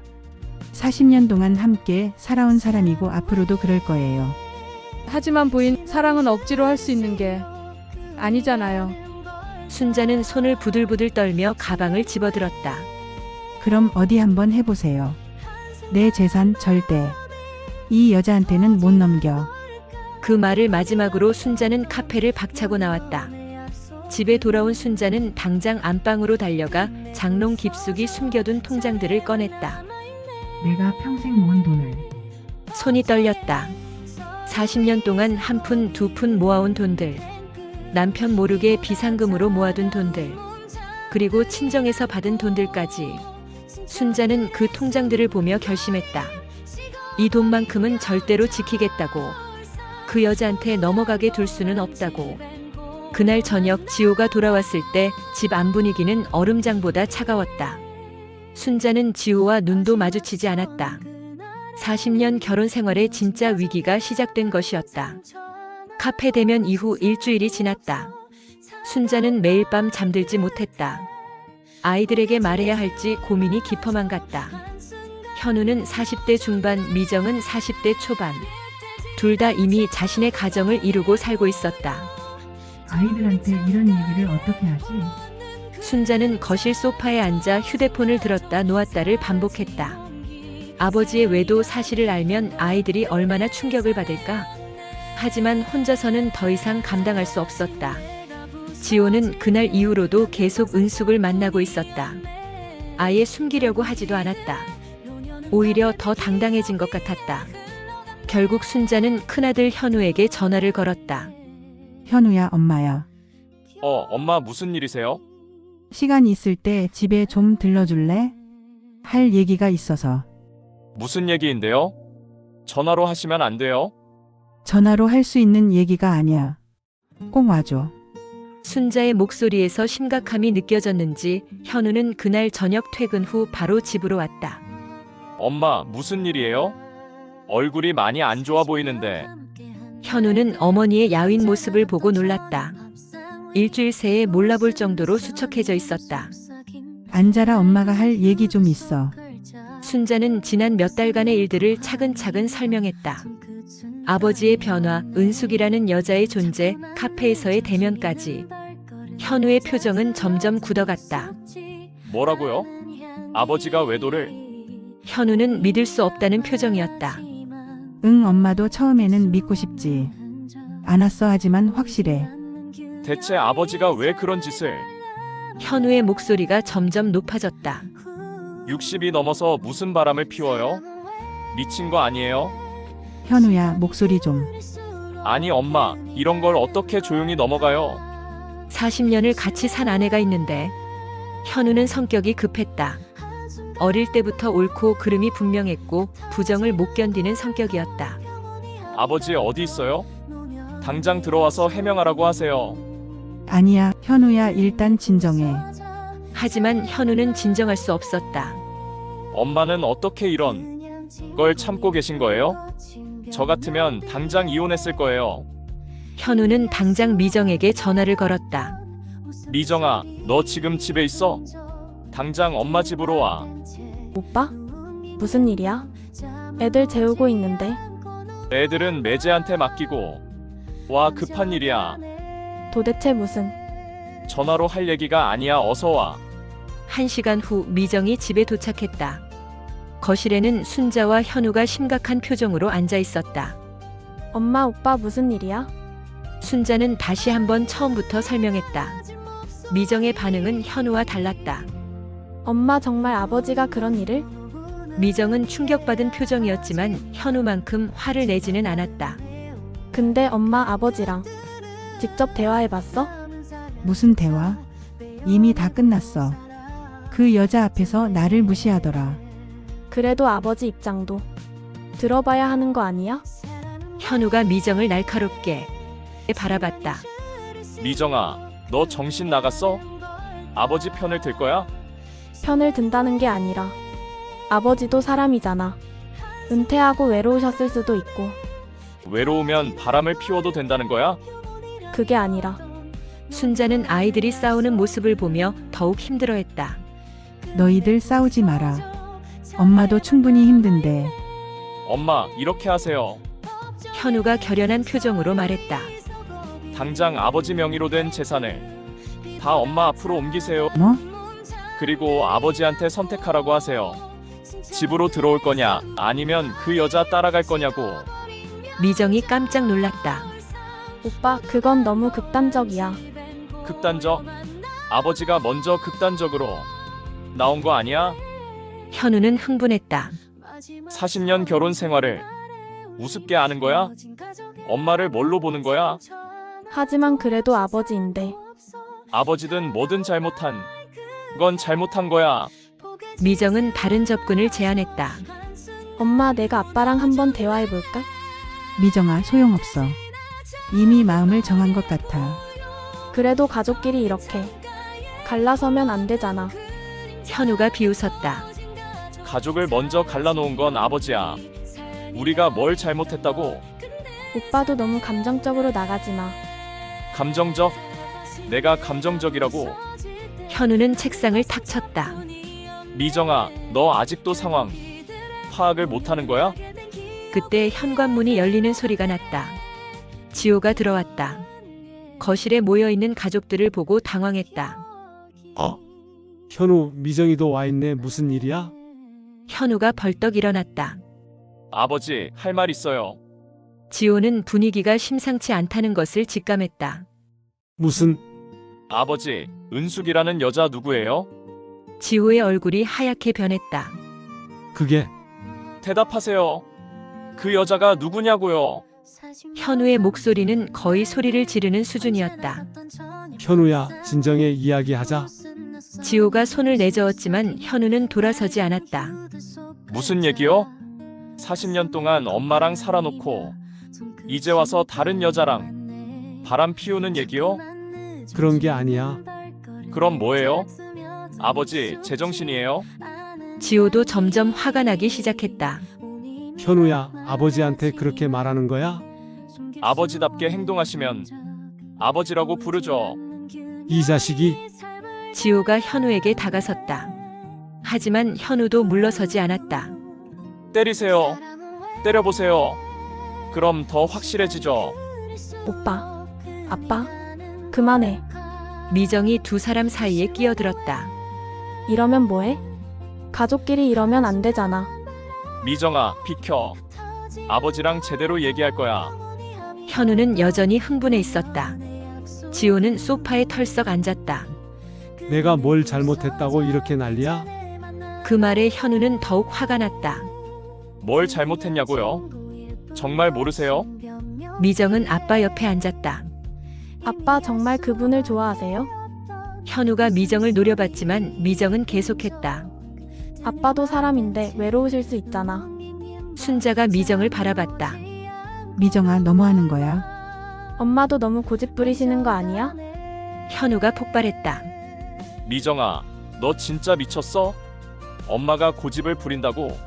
40년 동안 함께 살아온 사람이고 앞으로도 그럴 거예요. 하지만 부인, 사랑은 억지로 할 수 있는 게 아니잖아요. 순자는 손을 부들부들 떨며 가방을 집어들었다. 그럼 어디 한번 해보세요. 내 재산 절대 이 여자한테는 못 넘겨. 그 말을 마지막으로 순자는 카페를 박차고 나왔다. 집에 돌아온 순자는 당장 안방으로 달려가 장롱 깊숙이 숨겨둔 통장들을 꺼냈다. 내가 평생 모은 돈을. 손이 떨렸다. 40년 동안 한 푼, 두 푼 모아온 돈들. 남편 모르게 비상금으로 모아둔 돈들. 그리고 친정에서 받은 돈들까지. 순자는 그 통장들을 보며 결심했다. 이 돈만큼은 절대로 지키겠다고. 그 여자한테 넘어가게 둘 수는 없다고. 그날 저녁 지호가 돌아왔을 때 집 안 분위기는 얼음장보다 차가웠다. 순자는 지호와 눈도 마주치지 않았다. 40년 결혼 생활의 진짜 위기가 시작된 것이었다. 카페 대면 이후 일주일이 지났다. 순자는 매일 밤 잠들지 못했다. 아이들에게 말해야 할지 고민이 깊어만 갔다. 현우는 40대 중반, 미정은 40대 초반. 둘 다 이미 자신의 가정을 이루고 살고 있었다. 아이들한테 이런 얘기를 어떻게 하지? 순자는 거실 소파에 앉아 휴대폰을 들었다 놓았다를 반복했다. 아버지의 외도 사실을 알면 아이들이 얼마나 충격을 받을까? 하지만 혼자서는 더 이상 감당할 수 없었다. 지호는 그날 이후로도 계속 은숙을 만나고 있었다. 아예 숨기려고 하지도 않았다. 오히려 더 당당해진 것 같았다. 결국 순자는 큰아들 현우에게 전화를 걸었다. 현우야, 엄마야. 엄마 무슨 일이세요? 시간 있을 때 집에 좀 들러줄래? 할 얘기가 있어서. 무슨 얘기인데요? 전화로 하시면 안 돼요? 전화로 할 수 있는 얘기가 아니야. 꼭 와줘. 순자의 목소리에서 심각함이 느껴졌는지 현우는 그날 저녁 퇴근 후 바로 집으로 왔다. 엄마 무슨 일이에요? 얼굴이 많이 안 좋아 보이는데. 현우는 어머니의 야윈 모습을 보고 놀랐다. 일주일 새에 몰라볼 정도로 수척해져 있었다. 앉아라, 엄마가 할 얘기 좀 있어. 순자는 지난 몇 달간의 일들을 차근차근 설명했다. 아버지의 변화, 은숙이라는 여자의 존재, 카페에서의 대면까지. 현우의 표정은 점점 굳어갔다. 뭐라고요? 아버지가 외도를? 현우는 믿을 수 없다는 표정이었다. 응, 엄마도 처음에는 믿고 싶지 않았어. 하지만 확실해. 대체 아버지가 왜 그런 짓을? 현우의 목소리가 점점 높아졌다. 60이 넘어서 무슨 바람을 피워요? 미친 거 아니에요? 현우야, 목소리 좀. 아니 엄마, 이런 걸 어떻게 조용히 넘어가요? 40년을 같이 산 아내가 있는데. 현우는 성격이 급했다. 어릴 때부터 옳고 그름이 분명했고 부정을 못 견디는 성격이었다. 아버지 어디 있어요? 당장 들어와서 해명하라고 하세요. 아니야, 현우야, 일단 진정해. 하지만 현우는 진정할 수 없었다. 엄마는 어떻게 이런 걸 참고 계신 거예요? 저 같으면 당장 이혼했을 거예요. 현우는 당장 미정에게 전화를 걸었다. 미정아, 너 지금 집에 있어? 당장 엄마 집으로 와. 오빠? 무슨 일이야? 애들 재우고 있는데. 애들은 매제한테 맡기고. 와, 급한 일이야. 도대체 무슨? 전화로 할 얘기가 아니야. 어서 와. 1시간 후 미정이 집에 도착했다. 거실에는 순자와 현우가 심각한 표정으로 앉아 있었다. 엄마, 오빠 무슨 일이야? 순자는 다시 한번 처음부터 설명했다. 미정의 반응은 현우와 달랐다. 엄마, 정말 아버지가 그런 일을? 미정은 충격받은 표정이었지만 현우만큼 화를 내지는 않았다. 근데 엄마, 아버지랑 직접 대화해봤어? 무슨 대화? 이미 다 끝났어. 그 여자 앞에서 나를 무시하더라. 그래도 아버지 입장도 들어봐야 하는 거 아니야? 현우가 미정을 날카롭게 바라봤다. 미정아, 너 정신 나갔어? 아버지 편을 들 거야? 편을 든다는 게 아니라 아버지도 사람이잖아. 은퇴하고 외로우셨을 수도 있고. 외로우면 바람을 피워도 된다는 거야? 그게 아니라 순자는 아이들이 싸우는 모습을 보며 더욱 힘들어했다. 너희들 싸우지 마라. 엄마도 충분히 힘든데. 엄마, 이렇게 하세요. 현우가 결연한 표정으로 말했다. 당장 아버지 명의로 된 재산을 다 엄마 앞으로 옮기세요. 뭐? 그리고 아버지한테 선택하라고 하세요. 집으로 들어올 거냐, 아니면 그 여자 따라갈 거냐고. 미정이 깜짝 놀랐다. 오빠, 그건 너무 극단적이야. 극단적? 아버지가 먼저 극단적으로 나온 거 아니야? 현우는 흥분했다. 40년 결혼 생활을 우습게 아는 거야? 엄마를 뭘로 보는 거야? 하지만 그래도 아버지인데. 아버지든 뭐든 잘못한 건 잘못한 거야. 미정은 다른 접근을 제안했다. 엄마, 내가 아빠랑 한번 대화해볼까? 미정아, 소용없어. 이미 마음을 정한 것 같아. 그래도 가족끼리 이렇게 갈라서면 안 되잖아. 현우가 비웃었다. 가족을 먼저 갈라놓은 건 아버지야. 우리가 뭘 잘못했다고? 오빠도 너무 감정적으로 나가지 마. 감정적? 내가 감정적이라고? 현우는 책상을 탁 쳤다. 미정아, 너 아직도 상황 파악을 못하는 거야? 그때 현관문이 열리는 소리가 났다. 지호가 들어왔다. 거실에 모여있는 가족들을 보고 당황했다. 현우, 미정이도 와 있네. 무슨 일이야? 현우가 벌떡 일어났다. 아버지, 할 말 있어요. 지호는 분위기가 심상치 않다는 것을 직감했다. 무슨? 아버지, 은숙이라는 여자 누구예요? 지호의 얼굴이 하얗게 변했다. 그게 대답하세요. 그 여자가 누구냐고요? 현우의 목소리는 거의 소리를 지르는 수준이었다. 현우야, 진정해 이야기하자. 지호가 손을 내저었지만 현우는 돌아서지 않았다. 무슨 얘기요? 40년 동안 엄마랑 살아놓고 이제 와서 다른 여자랑 바람 피우는 얘기요? 그런 게 아니야. 그럼 뭐예요? 아버지, 제정신이에요? 지호도 점점 화가 나기 시작했다. 현우야, 아버지한테 그렇게 말하는 거야? 아버지답게 행동하시면 아버지라고 부르죠. 이 자식이. 지호가 현우에게 다가섰다. 하지만 현우도 물러서지 않았다. 때리세요. 때려보세요. 그럼 더 확실해지죠. 오빠, 아빠, 그만해. 미정이 두 사람 사이에 끼어들었다. 이러면 뭐해? 가족끼리 이러면 안 되잖아. 미정아, 비켜. 아버지랑 제대로 얘기할 거야. 현우는 여전히 흥분해 있었다. 지호는 소파에 털썩 앉았다. 내가 뭘 잘못했다고 이렇게 난리야? 그 말에 현우는 더욱 화가 났다. 뭘 잘못했냐고요? 정말 모르세요? 미정은 아빠 옆에 앉았다. 아빠 정말 그분을 좋아하세요? 현우가 미정을 노려봤지만 미정은 계속했다. 아빠도 사람인데 외로우실 수 있잖아. 순자가 미정을 바라봤다. 미정아, 너무하는 거야. 엄마도 너무 고집 부리시는 거 아니야? 현우가 폭발했다. 미정아, 너 진짜 미쳤어? 엄마가 고집을 부린다고?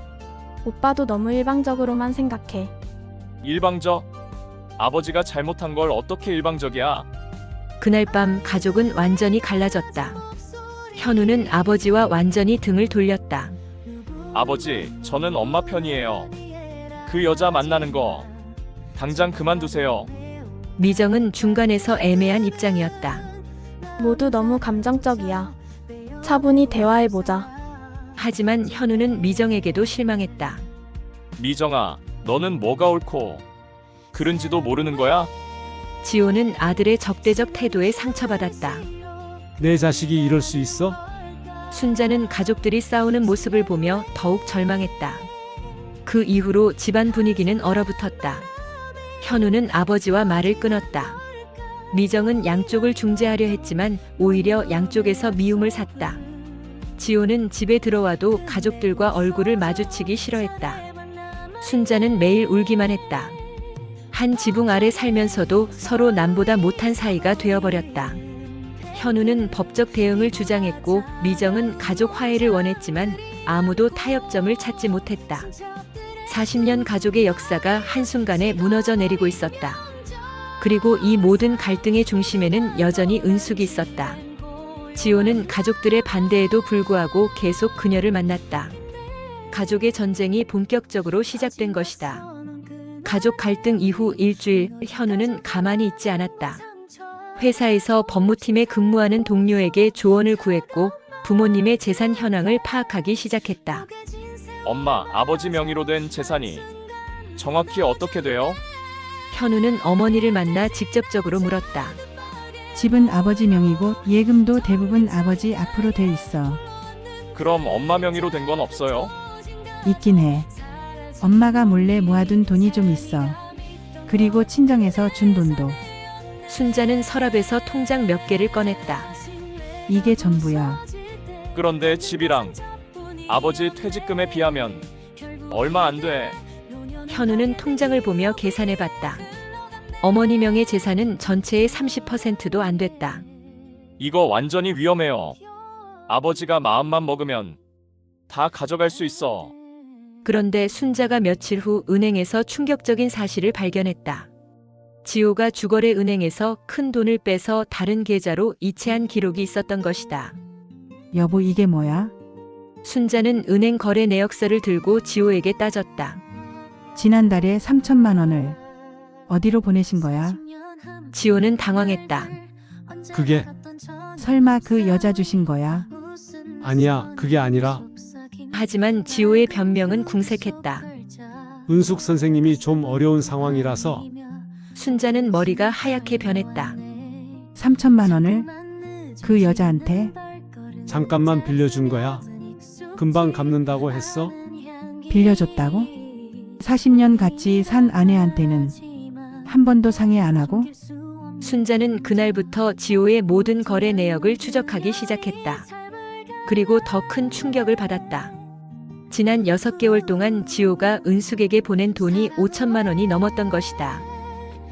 오빠도 너무 일방적으로만 생각해. 일방적? 아버지가 잘못한 걸 어떻게 일방적이야? 그날 밤 가족은 완전히 갈라졌다. 현우는 아버지와 완전히 등을 돌렸다. 아버지, 저는 엄마 편이에요. 그 여자 만나는 거 당장 그만두세요. 미정은 중간에서 애매한 입장이었다. 모두 너무 감정적이야. 차분히 대화해보자. 하지만 현우는 미정에게도 실망했다. 미정아, 너는 뭐가 옳고 그른지도 모르는 거야? 지호는 아들의 적대적 태도에 상처받았다. 내 자식이 이럴 수 있어? 순자는 가족들이 싸우는 모습을 보며 더욱 절망했다. 그 이후로 집안 분위기는 얼어붙었다. 현우는 아버지와 말을 끊었다. 미정은 양쪽을 중재하려 했지만 오히려 양쪽에서 미움을 샀다. 지호는 집에 들어와도 가족들과 얼굴을 마주치기 싫어했다. 순자는 매일 울기만 했다. 한 지붕 아래 살면서도 서로 남보다 못한 사이가 되어버렸다. 현우는 법적 대응을 주장했고 미정은 가족 화해를 원했지만 아무도 타협점을 찾지 못했다. 40년 가족의 역사가 한순간에 무너져 내리고 있었다. 그리고 이 모든 갈등의 중심에는 여전히 은숙이 있었다. 지호는 가족들의 반대에도 불구하고 계속 그녀를 만났다. 가족의 전쟁이 본격적으로 시작된 것이다. 가족 갈등 이후 일주일, 현우는 가만히 있지 않았다. 회사에서 법무팀에 근무하는 동료에게 조언을 구했고 부모님의 재산 현황을 파악하기 시작했다. 엄마, 아버지 명의로 된 재산이 정확히 어떻게 돼요? 현우는 어머니를 만나 직접적으로 물었다. 집은 아버지 명의고 예금도 대부분 아버지 앞으로 돼 있어. 그럼 엄마 명의로 된 건 없어요? 있긴 해. 엄마가 몰래 모아둔 돈이 좀 있어. 그리고 친정에서 준 돈도. 순자는 서랍에서 통장 몇 개를 꺼냈다. 이게 전부야. 그런데 집이랑 아버지 퇴직금에 비하면 얼마 안 돼. 현우는 통장을 보며 계산해 봤다. 어머니 명의 재산은 전체의 30%도 안 됐다. 이거 완전히 위험해요. 아버지가 마음만 먹으면 다 가져갈 수 있어. 그런데 순자가 며칠 후 은행에서 충격적인 사실을 발견했다. 지호가 주거래 은행에서 큰 돈을 빼서 다른 계좌로 이체한 기록이 있었던 것이다. 여보, 이게 뭐야? 순자는 은행 거래 내역서를 들고 지호에게 따졌다. 지난달에 3천만 원을 어디로 보내신 거야? 지호는 당황했다. 그게 설마 그 여자 주신 거야? 아니야. 그게 아니라 하지만 지호의 변명은 궁색했다. 은숙 선생님이 좀 어려운 상황이라서 순자는 머리가 하얗게 변했다. 3천만 원을 그 여자한테? 잠깐만 빌려준 거야. 금방 갚는다고 했어? 빌려줬다고? 40년 같이 산 아내한테는 한 번도 상의 안 하고? 순자는 그날부터 지호의 모든 거래 내역을 추적하기 시작했다. 그리고 더 큰 충격을 받았다. 지난 6개월 동안 지호가 은숙에게 보낸 돈이 5천만 원이 넘었던 것이다.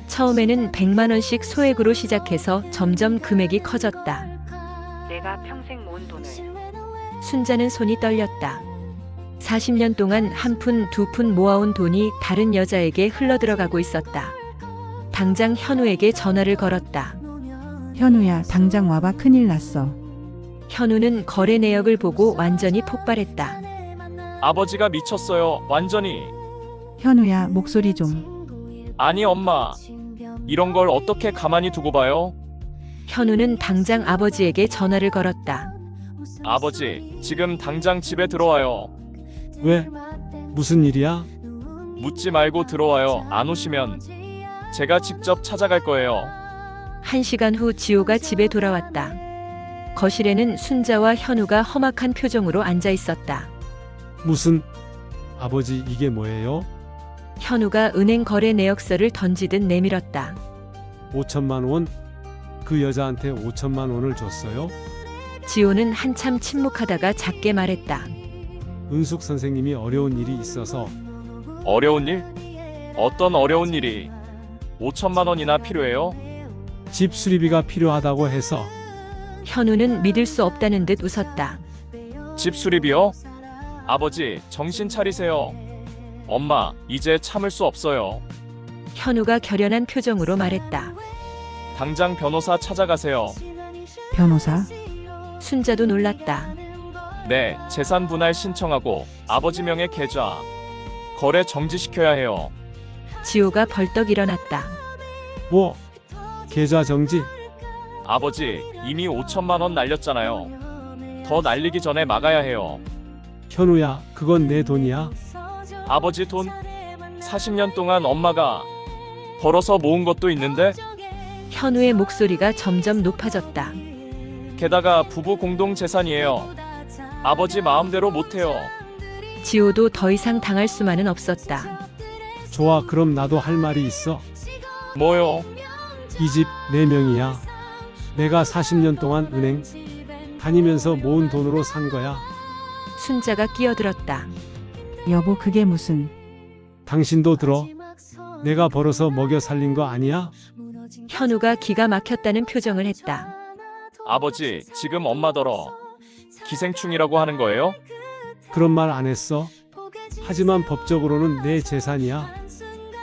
처음에는 100만 원씩 소액으로 시작해서 점점 금액이 커졌다. 내가 평생 모은 돈을. 순자는 손이 떨렸다. 40년 동안 한 푼, 두 푼 모아온 돈이 다른 여자에게 흘러들어가고 있었다. 당장 현우에게 전화를 걸었다. 현우야, 당장 와봐. 큰일 났어. 현우는 거래 내역을 보고 완전히 폭발했다. 아버지가 미쳤어요. 완전히. 현우야, 목소리 좀. 아니 엄마. 이런 걸 어떻게 가만히 두고 봐요? 현우는 당장 아버지에게 전화를 걸었다. 아버지, 지금 당장 집에 들어와요. 왜? 무슨 일이야? 묻지 말고 들어와요. 안 오시면 제가 직접 찾아갈 거예요. 1시간 후 지호가 집에 돌아왔다. 거실에는 순자와 현우가 험악한 표정으로 앉아 있었다. 무슨 아버지 이게 뭐예요? 현우가 은행 거래 내역서를 던지듯 내밀었다. 5천만 원? 그 여자한테 5천만 원을 줬어요? 지호는 한참 침묵하다가 작게 말했다. 은숙 선생님이 어려운 일이 있어서 어려운 일? 어떤 어려운 일이 5천만 원이나 필요해요? 집 수리비가 필요하다고 해서 현우는 믿을 수 없다는 듯 웃었다. 집 수리비요? 아버지, 정신 차리세요. 엄마, 이제 참을 수 없어요. 현우가 결연한 표정으로 말했다. 당장 변호사 찾아가세요. 변호사? 순자도 놀랐다. 네, 재산 분할 신청하고 아버지 명의 계좌 거래 정지시켜야 해요. 지호가 벌떡 일어났다. 뭐? 계좌 정지? 아버지, 이미 5천만 원 날렸잖아요. 더 날리기 전에 막아야 해요. 현우야, 그건 내 돈이야. 아버지 돈 40년 동안 엄마가 벌어서 모은 것도 있는데 현우의 목소리가 점점 높아졌다. 게다가 부부 공동 재산이에요. 아버지 마음대로 못해요. 지호도 더 이상 당할 수만은 없었다. 좋아, 그럼 나도 할 말이 있어. 뭐요? 이 집 내 명이야. 내가 40년 동안 은행 다니면서 모은 돈으로 산 거야. 순자가 끼어들었다. 여보, 그게 무슨. 당신도 들어. 내가 벌어서 먹여 살린 거 아니야? 현우가 기가 막혔다는 표정을 했다. 아버지, 지금 엄마더러 기생충이라고 하는 거예요? 그런 말 안 했어. 하지만 법적으로는 내 재산이야.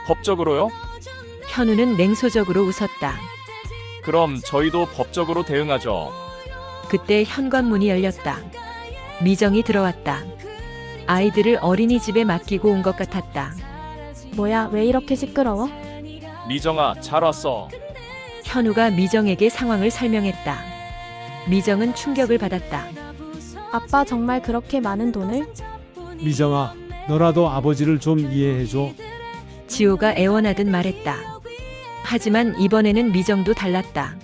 법적으로요? 현우는 냉소적으로 웃었다. 그럼 저희도 법적으로 대응하죠. 그때 현관문이 열렸다. 미정이 들어왔다. 아이들을 어린이집에 맡기고 온 것 같았다. 뭐야, 왜 이렇게 시끄러워? 미정아, 잘 왔어. 현우가 미정에게 상황을 설명했다. 미정은 충격을 받았다. 아빠 정말 그렇게 많은 돈을? 미정아, 너라도 아버지를 좀 이해해줘. 지호가 애원하듯 말했다. 하지만 이번에는 미정도 달랐다.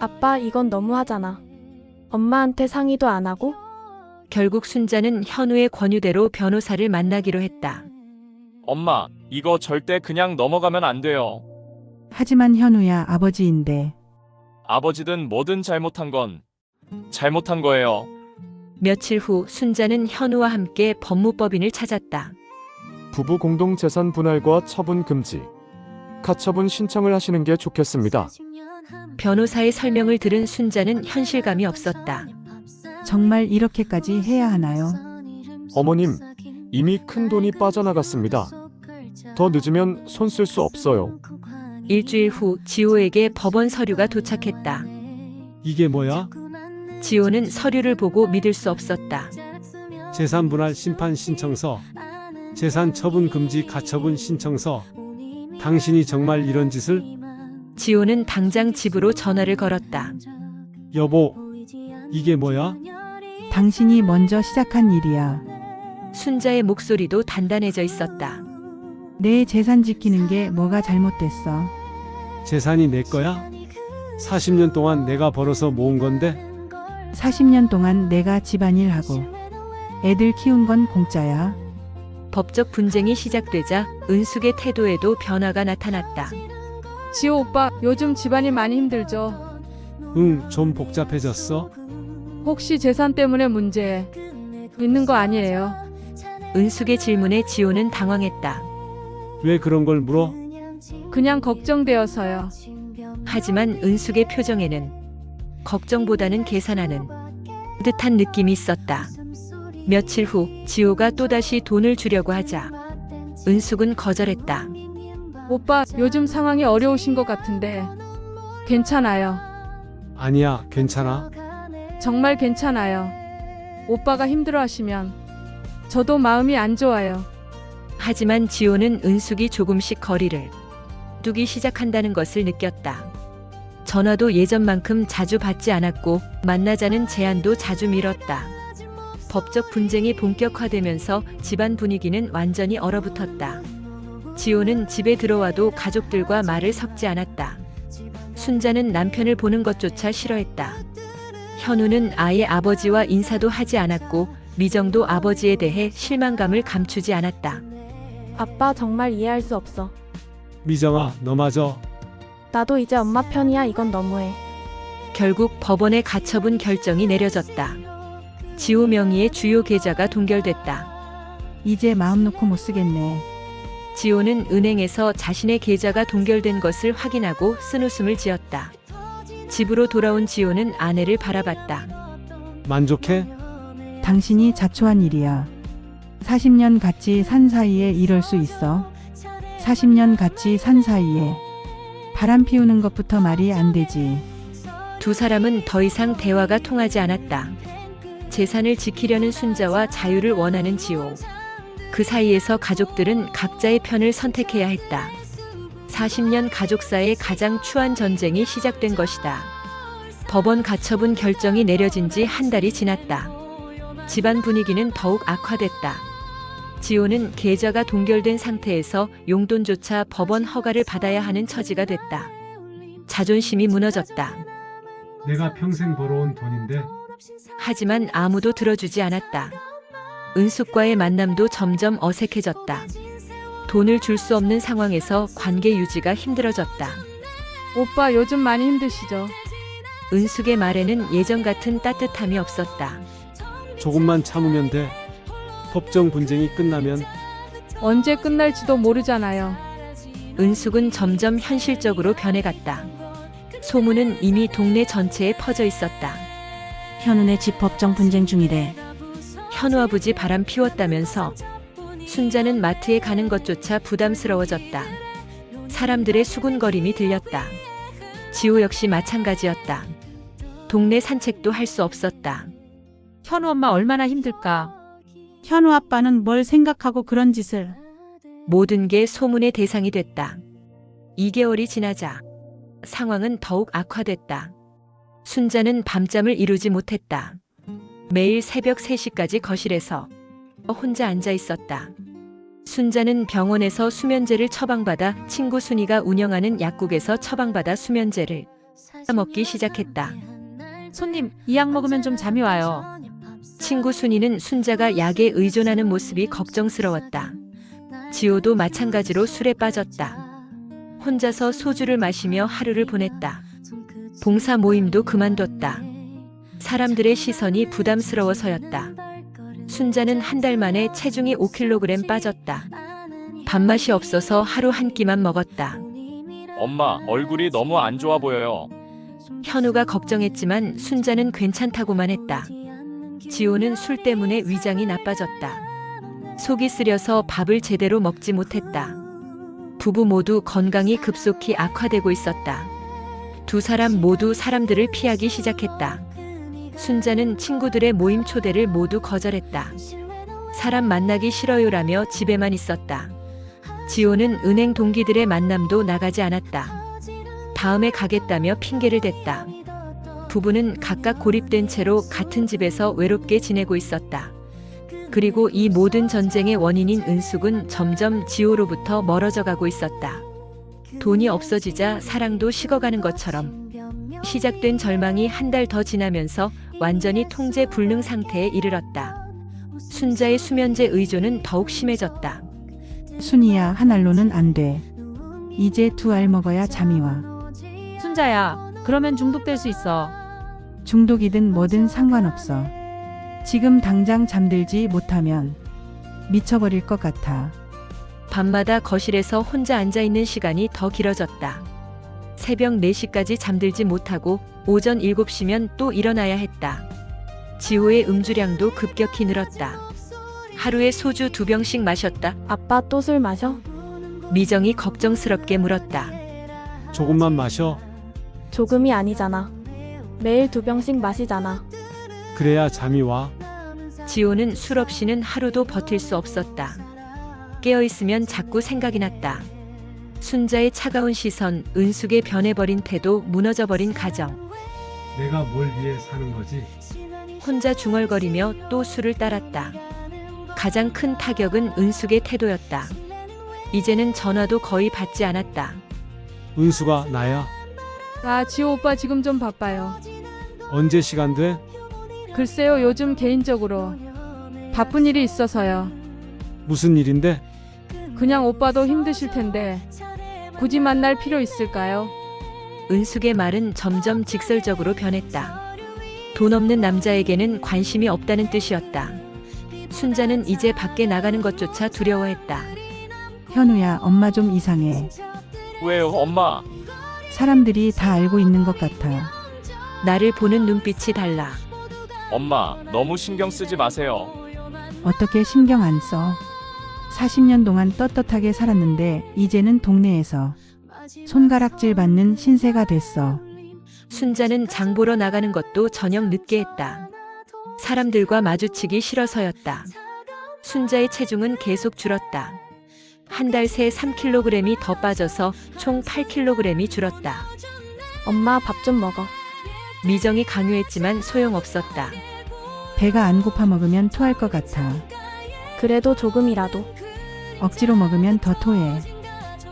아빠, 이건 너무하잖아. 엄마한테 상의도 안 하고? 결국 순자는 현우의 권유대로 변호사를 만나기로 했다. 엄마, 이거 절대 그냥 넘어가면 안 돼요. 하지만 현우야 아버지인데. 아버지든 뭐든 잘못한 건 잘못한 거예요. 며칠 후 순자는 현우와 함께 법무법인을 찾았다. 부부 공동 재산 분할과 처분 금지. 가처분 신청을 하시는 게 좋겠습니다. 변호사의 설명을 들은 순자는 현실감이 없었다. 정말 이렇게까지 해야 하나요? 어머님, 이미 큰 돈이 빠져나갔습니다. 더 늦으면 손 쓸 수 없어요. 일주일 후 지호에게 법원 서류가 도착했다. 이게 뭐야? 지호는 서류를 보고 믿을 수 없었다. 재산분할 심판 신청서, 재산 처분 금지 가처분 신청서. 당신이 정말 이런 짓을? 지호는 당장 집으로 전화를 걸었다. 여보, 이게 뭐야? 당신이 먼저 시작한 일이야. 순자의 목소리도 단단해져 있었다. 내 재산 지키는 게 뭐가 잘못됐어? 재산이 내 거야? 40년 동안 내가 벌어서 모은 건데? 40년 동안 내가 집안일 하고 애들 키운 건 공짜야. 법적 분쟁이 시작되자 은숙의 태도에도 변화가 나타났다. 지호 오빠, 요즘 집안이 많이 힘들죠? 응, 좀 복잡해졌어. 혹시 재산 때문에 문제 있는 거 아니에요? 은숙의 질문에 지호는 당황했다. 왜 그런 걸 물어? 그냥 걱정되어서요. 하지만 은숙의 표정에는 걱정보다는 계산하는 듯한 느낌이 있었다. 며칠 후 지호가 또다시 돈을 주려고 하자 은숙은 거절했다. 오빠, 요즘 상황이 어려우신 것 같은데 괜찮아요. 아니야, 괜찮아. 정말 괜찮아요. 오빠가 힘들어하시면 저도 마음이 안 좋아요. 하지만 지호는 은숙이 조금씩 거리를 두기 시작한다는 것을 느꼈다. 전화도 예전만큼 자주 받지 않았고 만나자는 제안도 자주 미뤘다. 법적 분쟁이 본격화되면서 집안 분위기는 완전히 얼어붙었다. 지호는 집에 들어와도 가족들과 말을 섞지 않았다. 순자는 남편을 보는 것조차 싫어했다. 현우는 아예 아버지와 인사도 하지 않았고 미정도 아버지에 대해 실망감을 감추지 않았다. 아빠, 정말 이해할 수 없어. 미정아, 너 맞아. 나도 이제 엄마 편이야. 이건 너무해. 결국 법원의 가처분 결정이 내려졌다. 지호 명의의 주요 계좌가 동결됐다. 이제 마음 놓고 못 쓰겠네. 지호는 은행에서 자신의 계좌가 동결된 것을 확인하고 쓴웃음을 지었다. 집으로 돌아온 지호는 아내를 바라봤다. 만족해? 당신이 자초한 일이야. 40년 같이 산 사이에 이럴 수 있어? 40년 같이 산 사이에 바람 피우는 것부터 말이 안 되지. 두 사람은 더 이상 대화가 통하지 않았다. 재산을 지키려는 순자와 자유를 원하는 지호. 그 사이에서 가족들은 각자의 편을 선택해야 했다. 40년 가족사의 가장 추한 전쟁이 시작된 것이다. 법원 가처분 결정이 내려진 지 한 달이 지났다. 집안 분위기는 더욱 악화됐다. 지호는 계좌가 동결된 상태에서 용돈조차 법원 허가를 받아야 하는 처지가 됐다. 자존심이 무너졌다. 내가 평생 벌어온 돈인데. 하지만 아무도 들어주지 않았다. 은숙과의 만남도 점점 어색해졌다. 돈을 줄 수 없는 상황에서 관계 유지가 힘들어졌다. 오빠, 요즘 많이 힘드시죠? 은숙의 말에는 예전 같은 따뜻함이 없었다. 조금만 참으면 돼. 법정 분쟁이 끝나면. 언제 끝날지도 모르잖아요. 은숙은 점점 현실적으로 변해갔다. 소문은 이미 동네 전체에 퍼져 있었다. 현우네 집 법정 분쟁 중이래. 현우 아버지 바람 피웠다면서. 순자는 마트에 가는 것조차 부담스러워졌다. 사람들의 수군거림이 들렸다. 지호 역시 마찬가지였다. 동네 산책도 할 수 없었다. 현우 엄마 얼마나 힘들까? 현우 아빠는 뭘 생각하고 그런 짓을. 모든 게 소문의 대상이 됐다. 2개월이 지나자 상황은 더욱 악화됐다. 순자는 밤잠을 이루지 못했다. 매일 새벽 3시까지 거실에서 혼자 앉아 있었다. 순자는 병원에서 수면제를 처방받아 친구 순이가 운영하는 약국에서 처방받아 수면제를 먹기 시작했다. 손님, 이 약 먹으면 좀 잠이 와요. 친구 순이는 순자가 약에 의존하는 모습이 걱정스러웠다. 지호도 마찬가지로 술에 빠졌다. 혼자서 소주를 마시며 하루를 보냈다. 봉사 모임도 그만뒀다. 사람들의 시선이 부담스러워서였다. 순자는 한 달 만에 체중이 5kg 빠졌다. 밥맛이 없어서 하루 한 끼만 먹었다. 엄마, 얼굴이 너무 안 좋아 보여요. 현우가 걱정했지만 순자는 괜찮다고만 했다. 지호는 술 때문에 위장이 나빠졌다. 속이 쓰려서 밥을 제대로 먹지 못했다. 부부 모두 건강이 급속히 악화되고 있었다. 두 사람 모두 사람들을 피하기 시작했다. 순자는 친구들의 모임 초대를 모두 거절했다. 사람 만나기 싫어요라며 집에만 있었다. 지호는 은행 동기들의 만남도 나가지 않았다. 다음에 가겠다며 핑계를 댔다. 부부는 각각 고립된 채로 같은 집에서 외롭게 지내고 있었다. 그리고 이 모든 전쟁의 원인인 은숙은 점점 지호로부터 멀어져 가고 있었다. 돈이 없어지자 사랑도 식어가는 것처럼 시작된 절망이 한 달 더 지나면서 완전히 통제 불능 상태에 이르렀다. 순자의 수면제 의존은 더욱 심해졌다. 순이야, 한 알로는 안 돼. 이제 2알 먹어야 잠이 와. 순자야, 그러면 중독될 수 있어. 중독이든 뭐든 상관없어. 지금 당장 잠들지 못하면 미쳐버릴 것 같아. 밤마다 거실에서 혼자 앉아있는 시간이 더 길어졌다. 새벽 4시까지 잠들지 못하고 오전 7시면 또 일어나야 했다. 지호의 음주량도 급격히 늘었다. 하루에 소주 2병씩 마셨다. 아빠 또 술 마셔? 미정이 걱정스럽게 물었다. 조금만 마셔. 조금이 아니잖아. 매일 2병씩 마시잖아. 그래야 잠이 와. 지호는 술 없이는 하루도 버틸 수 없었다. 깨어있으면 자꾸 생각이 났다. 순자의 차가운 시선, 은숙의 변해버린 태도, 무너져버린 가정. 내가 뭘 위해 사는 거지? 혼자 중얼거리며 또 술을 따랐다. 가장 큰 타격은 은숙의 태도였다. 이제는 전화도 거의 받지 않았다. 은수가 나야. 지호 오빠 지금 좀 바빠요. 언제 시간 돼? 글쎄요, 요즘 개인적으로 바쁜 일이 있어서요. 무슨 일인데? 그냥 오빠도 힘드실 텐데 굳이 만날 필요 있을까요? 은숙의 말은 점점 직설적으로 변했다. 돈 없는 남자에게는 관심이 없다는 뜻이었다. 순자는 이제 밖에 나가는 것조차 두려워했다. 현우야, 엄마 좀 이상해. 왜요, 엄마? 사람들이 다 알고 있는 것 같아. 나를 보는 눈빛이 달라. 엄마, 너무 신경 쓰지 마세요. 어떻게 신경 안 써? 40년 동안 떳떳하게 살았는데 이제는 동네에서 손가락질 받는 신세가 됐어. 순자는 장 보러 나가는 것도 저녁 늦게 했다. 사람들과 마주치기 싫어서였다. 순자의 체중은 계속 줄었다. 한 달 새 3kg이 더 빠져서 총 8kg이 줄었다. 엄마 밥 좀 먹어. 미정이 강요했지만 소용없었다. 배가 안 고파 먹으면 토할 것 같아. 그래도 조금이라도. 억지로 먹으면 더 토해.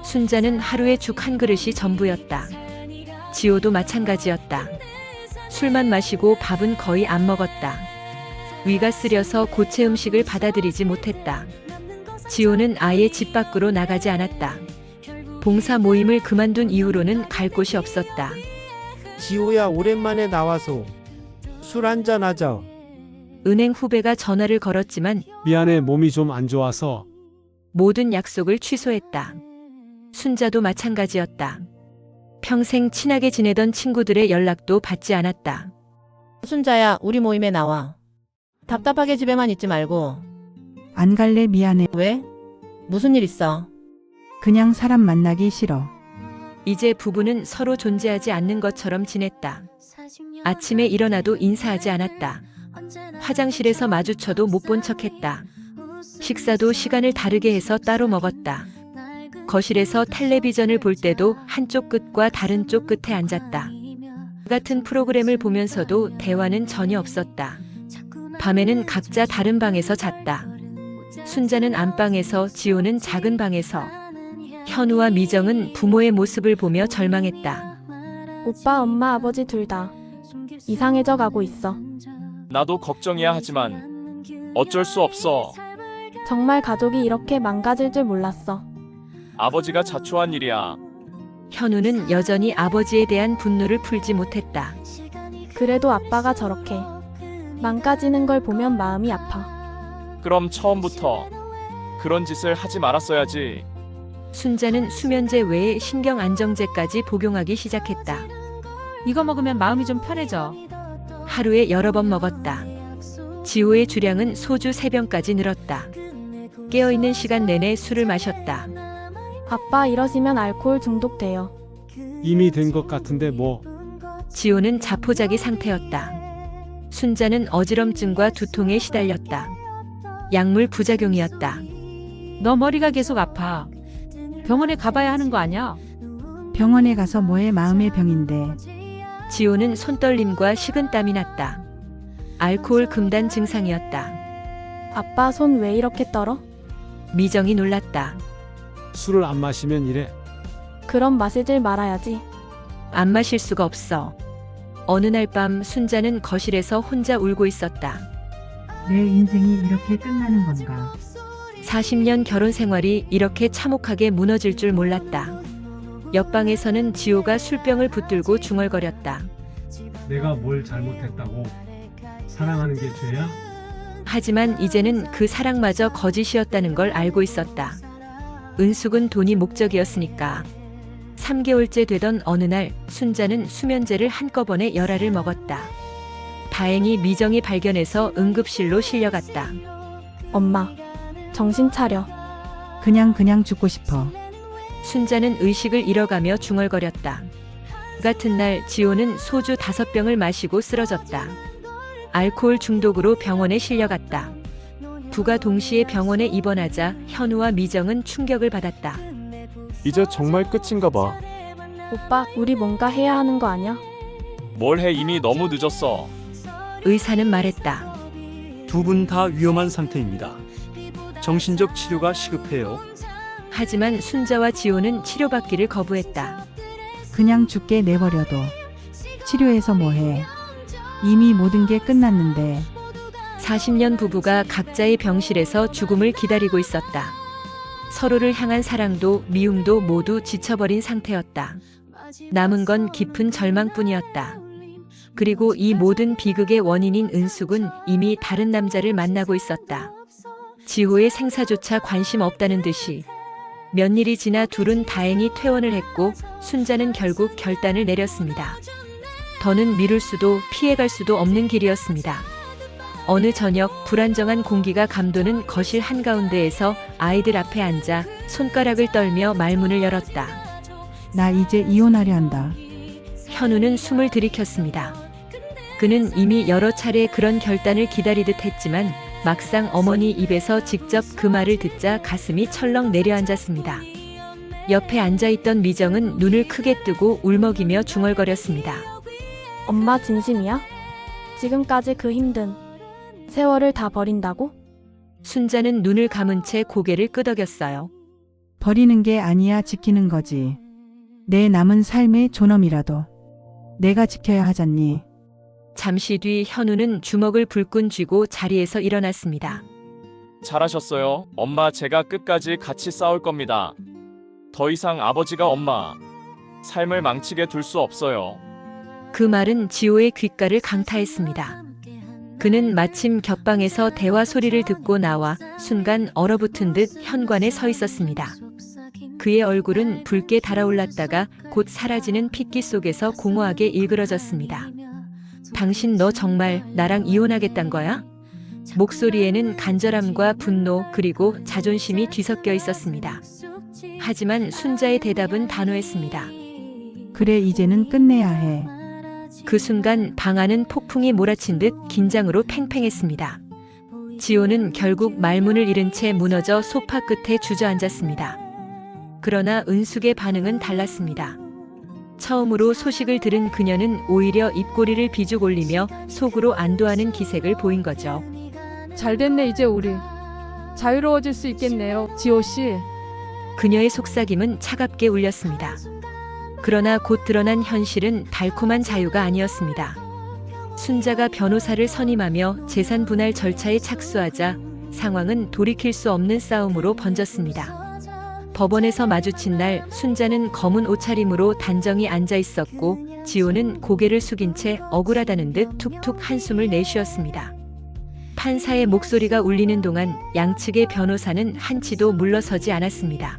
순자는 하루에 죽 한 그릇이 전부였다. 지호도 마찬가지였다. 술만 마시고 밥은 거의 안 먹었다. 위가 쓰려서 고체 음식을 받아들이지 못했다. 지호는 아예 집 밖으로 나가지 않았다. 봉사 모임을 그만둔 이후로는 갈 곳이 없었다. 지호야, 오랜만에 나와서 술 한잔 하자. 은행 후배가 전화를 걸었지만 미안해, 몸이 좀 안 좋아서. 모든 약속을 취소했다. 순자도 마찬가지였다. 평생 친하게 지내던 친구들의 연락도 받지 않았다. 순자야, 우리 모임에 나와. 답답하게 집에만 있지 말고. 안 갈래, 미안해. 왜? 무슨 일 있어? 그냥 사람 만나기 싫어. 이제 부부는 서로 존재하지 않는 것처럼 지냈다. 아침에 일어나도 인사하지 않았다. 화장실에서 마주쳐도 못 본 척했다. 식사도 시간을 다르게 해서 따로 먹었다. 거실에서 텔레비전을 볼 때도 한쪽 끝과 다른 쪽 끝에 앉았다. 같은 프로그램을 보면서도 대화는 전혀 없었다. 밤에는 각자 다른 방에서 잤다. 순자는 안방에서, 지호는 작은 방에서. 현우와 미정은 부모의 모습을 보며 절망했다. 오빠, 엄마, 아버지 둘 다 이상해져 가고 있어. 나도 걱정이야 하지만 어쩔 수 없어. 정말 가족이 이렇게 망가질 줄 몰랐어. 아버지가 자초한 일이야. 현우는 여전히 아버지에 대한 분노를 풀지 못했다. 그래도 아빠가 저렇게 망가지는 걸 보면 마음이 아파. 그럼 처음부터 그런 짓을 하지 말았어야지. 순자는 수면제 외에 신경안정제까지 복용하기 시작했다. 이거 먹으면 마음이 좀 편해져. 하루에 여러 번 먹었다. 지호의 주량은 소주 3병까지 늘었다. 깨어있는 시간 내내 술을 마셨다. 아빠, 이러시면 알코올 중독돼요. 이미 된 것 같은데 뭐. 지호는 자포자기 상태였다. 순자는 어지럼증과 두통에 시달렸다. 약물 부작용이었다. 너 머리가 계속 아파. 병원에 가봐야 하는 거 아니야? 병원에 가서 뭐해, 마음의 병인데. 지호는 손떨림과 식은땀이 났다. 알코올 금단 증상이었다. 아빠, 손 왜 이렇게 떨어? 미정이 놀랐다. 술을 안 마시면 이래. 그럼 마시질 말아야지. 안 마실 수가 없어. 어느 날 밤 순자는 거실에서 혼자 울고 있었다. 내 인생이 이렇게 끝나는 건가? 40년 결혼 생활이 이렇게 참혹하게 무너질 줄 몰랐다. 옆방에서는 지호가 술병을 붙들고 중얼거렸다. 내가 뭘 잘못했다고? 사랑하는 게 죄야? 하지만 이제는 그 사랑마저 거짓이었다는 걸 알고 있었다. 은숙은 돈이 목적이었으니까. 3개월째 되던 어느 날 순자는 수면제를 한꺼번에 열알을 먹었다. 다행히 미정이 발견해서 응급실로 실려갔다. 엄마, 정신 차려. 그냥 죽고 싶어. 순자는 의식을 잃어가며 중얼거렸다. 같은 날 지호는 소주 5병을 마시고 쓰러졌다. 알코올 중독으로 병원에 실려갔다. 부가 동시에 병원에 입원하자 현우와 미정은 충격을 받았다. 이제 정말 끝인가 봐. 오빠, 우리 뭔가 해야 하는 거 아니야? 뭘 해, 이미 너무 늦었어. 의사는 말했다. 두 분 다 위험한 상태입니다. 정신적 치료가 시급해요. 하지만 순자와 지호는 치료받기를 거부했다. 그냥 죽게 내버려둬. 치료해서 뭐해. 이미 모든 게 끝났는데. 40년 부부가 각자의 병실에서 죽음을 기다리고 있었다. 서로를 향한 사랑도 미움도 모두 지쳐버린 상태였다. 남은 건 깊은 절망뿐이었다. 그리고 이 모든 비극의 원인인 은숙은 이미 다른 남자를 만나고 있었다. 지호의 생사조차 관심 없다는 듯이. 몇 일이 지나 둘은 다행히 퇴원을 했고 순자는 결국 결단을 내렸습니다. 더는 미룰 수도 피해갈 수도 없는 길이었습니다. 어느 저녁 불안정한 공기가 감도는 거실 한가운데에서 아이들 앞에 앉아 손가락을 떨며 말문을 열었다. 나 이제 이혼하려 한다. 현우는 숨을 들이켰습니다. 그는 이미 여러 차례 그런 결단을 기다리듯 했지만 막상 어머니 입에서 직접 그 말을 듣자 가슴이 철렁 내려앉았습니다. 옆에 앉아있던 미정은 눈을 크게 뜨고 울먹이며 중얼거렸습니다. 엄마, 진심이야? 지금까지 그 힘든 세월을 다 버린다고? 순자는 눈을 감은 채 고개를 끄덕였어요. 버리는 게 아니야, 지키는 거지. 내 남은 삶의 존엄이라도 내가 지켜야 하잖니. 잠시 뒤 현우는 주먹을 불끈 쥐고 자리에서 일어났습니다. 잘하셨어요. 엄마, 제가 끝까지 같이 싸울 겁니다. 더 이상 아버지가 엄마 삶을 망치게 둘 수 없어요. 그 말은 지호의 귓가를 강타했습니다. 그는 마침 곁방에서 대화 소리를 듣고 나와 순간 얼어붙은 듯 현관에 서 있었습니다. 그의 얼굴은 붉게 달아올랐다가 곧 사라지는 핏기 속에서 공허하게 일그러졌습니다. 당신 너 정말 나랑 이혼하겠단 거야? 목소리에는 간절함과 분노 그리고 자존심이 뒤섞여 있었습니다. 하지만 순자의 대답은 단호했습니다. 그래, 이제는 끝내야 해. 그 순간 방 안은 폭풍이 몰아친 듯 긴장으로 팽팽했습니다. 지호는 결국 말문을 잃은 채 무너져 소파 끝에 주저앉았습니다. 그러나 은숙의 반응은 달랐습니다. 처음으로 소식을 들은 그녀는 오히려 입꼬리를 비죽 올리며 속으로 안도하는 기색을 보인 거죠. 잘 됐네, 이제 우리 자유로워질 수 있겠네요, 지호 씨. 그녀의 속삭임은 차갑게 울렸습니다. 그러나 곧 드러난 현실은 달콤한 자유가 아니었습니다. 순자가 변호사를 선임하며 재산 분할 절차에 착수하자 상황은 돌이킬 수 없는 싸움으로 번졌습니다. 법원에서 마주친 날 순자는 검은 옷차림으로 단정히 앉아 있었고 지호는 고개를 숙인 채 억울하다는 듯 툭툭 한숨을 내쉬었습니다. 판사의 목소리가 울리는 동안 양측의 변호사는 한치도 물러서지 않았습니다.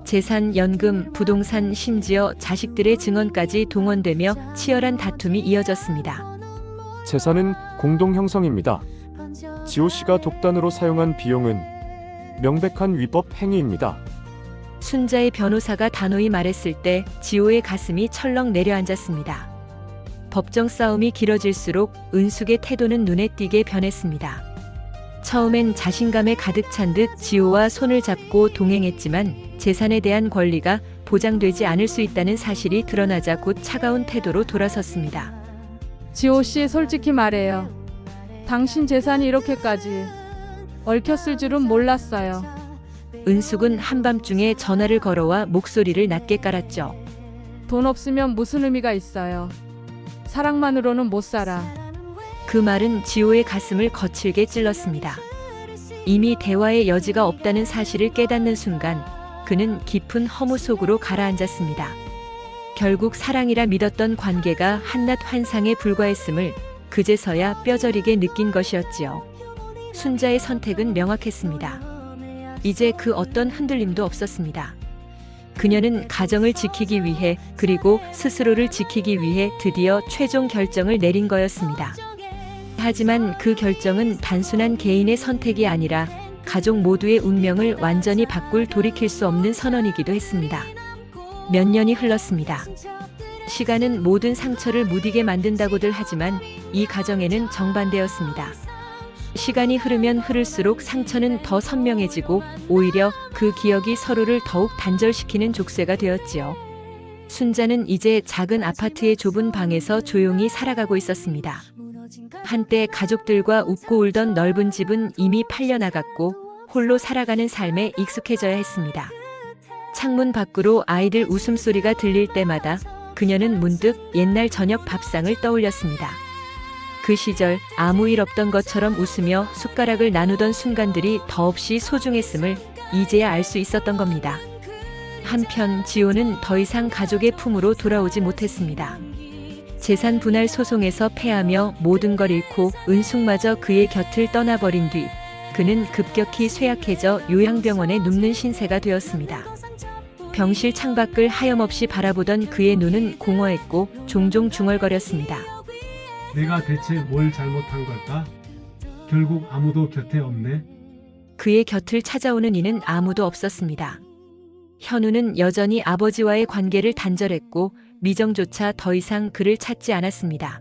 재산, 연금, 부동산, 심지어 자식들의 증언까지 동원되며 치열한 다툼이 이어졌습니다. 재산은 공동 형성입니다. 지호 씨가 독단으로 사용한 비용은 명백한 위법 행위입니다. 순자의 변호사가 단호히 말했을 때 지호의 가슴이 철렁 내려앉았습니다. 법정 싸움이 길어질수록 은숙의 태도는 눈에 띄게 변했습니다. 처음엔 자신감에 가득 찬 듯 지호와 손을 잡고 동행했지만 재산에 대한 권리가 보장되지 않을 수 있다는 사실이 드러나자 곧 차가운 태도로 돌아섰습니다. 지호 씨, 솔직히 말해요. 당신 재산이 이렇게까지 얽혔을 줄은 몰랐어요. 은숙은 한밤중에 전화를 걸어와 목소리를 낮게 깔았죠. 돈 없으면 무슨 의미가 있어요. 사랑만으로는 못 살아. 그 말은 지호의 가슴을 거칠게 찔렀습니다. 이미 대화의 여지가 없다는 사실을 깨닫는 순간 그는 깊은 허무 속으로 가라앉았습니다. 결국 사랑이라 믿었던 관계가 한낱 환상에 불과했음을 그제서야 뼈저리게 느낀 것이었지요. 순자의 선택은 명확했습니다. 이제 그 어떤 흔들림도 없었습니다. 그녀는 가정을 지키기 위해 그리고 스스로를 지키기 위해 드디어 최종 결정을 내린 거였습니다. 하지만 그 결정은 단순한 개인의 선택이 아니라 가족 모두의 운명을 완전히 바꿀 돌이킬 수 없는 선언이기도 했습니다. 몇 년이 흘렀습니다. 시간은 모든 상처를 무디게 만든다고들 하지만 이 가정에는 정반대였습니다. 시간이 흐르면 흐를수록 상처는 더 선명해지고 오히려 그 기억이 서로를 더욱 단절시키는 족쇄가 되었지요. 순자는 이제 작은 아파트의 좁은 방에서 조용히 살아가고 있었습니다. 한때 가족들과 웃고 울던 넓은 집은 이미 팔려나갔고 홀로 살아가는 삶에 익숙해져야 했습니다. 창문 밖으로 아이들 웃음소리가 들릴 때마다 그녀는 문득 옛날 저녁 밥상을 떠올렸습니다. 그 시절 아무 일 없던 것처럼 웃으며 숟가락을 나누던 순간들이 더없이 소중했음을 이제야 알 수 있었던 겁니다. 한편 지호는 더 이상 가족의 품으로 돌아오지 못했습니다. 재산 분할 소송에서 패하며 모든 걸 잃고 은숙마저 그의 곁을 떠나버린 뒤 그는 급격히 쇠약해져 요양병원에 눕는 신세가 되었습니다. 병실 창밖을 하염없이 바라보던 그의 눈은 공허했고 종종 중얼거렸습니다. 내가 대체 뭘 잘못한 걸까? 결국 아무도 곁에 없네. 그의 곁을 찾아오는 이는 아무도 없었습니다. 현우는 여전히 아버지와의 관계를 단절했고 미정조차 더 이상 그를 찾지 않았습니다.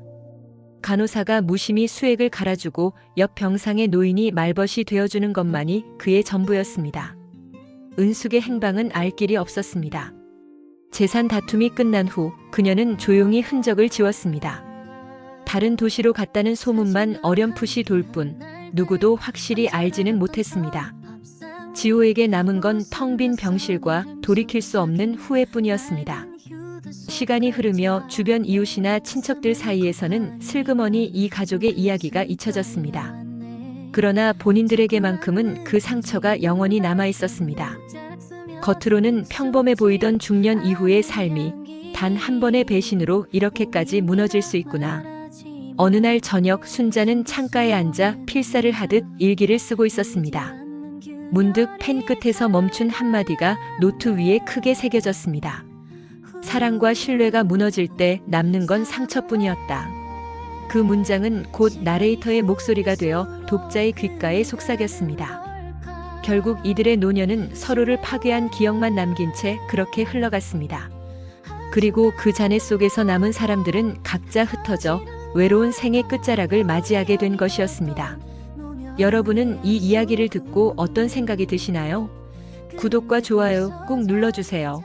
간호사가 무심히 수액을 갈아주고 옆 병상의 노인이 말벗이 되어주는 것만이 그의 전부였습니다. 은숙의 행방은 알 길이 없었습니다. 재산 다툼이 끝난 후 그녀는 조용히 흔적을 지웠습니다. 다른 도시로 갔다는 소문만 어렴풋이 돌 뿐 누구도 확실히 알지는 못했습니다. 지호에게 남은 건 텅 빈 병실과 돌이킬 수 없는 후회뿐이었습니다. 시간이 흐르며 주변 이웃이나 친척들 사이에서는 슬그머니 이 가족의 이야기가 잊혀졌습니다. 그러나 본인들에게만큼은 그 상처가 영원히 남아 있었습니다. 겉으로는 평범해 보이던 중년 이후의 삶이 단 한 번의 배신으로 이렇게까지 무너질 수 있구나. 어느 날 저녁 순자는 창가에 앉아 필사를 하듯 일기를 쓰고 있었습니다. 문득 펜 끝에서 멈춘 한마디가 노트 위에 크게 새겨졌습니다. 사랑과 신뢰가 무너질 때 남는 건 상처뿐이었다. 그 문장은 곧 나레이터의 목소리가 되어 독자의 귓가에 속삭였습니다. 결국 이들의 노년은 서로를 파괴한 기억만 남긴 채 그렇게 흘러갔습니다. 그리고 그 잔해 속에서 남은 사람들은 각자 흩어져 외로운 생의 끝자락을 맞이하게 된 것이었습니다. 여러분은 이 이야기를 듣고 어떤 생각이 드시나요? 구독과 좋아요 꼭 눌러주세요.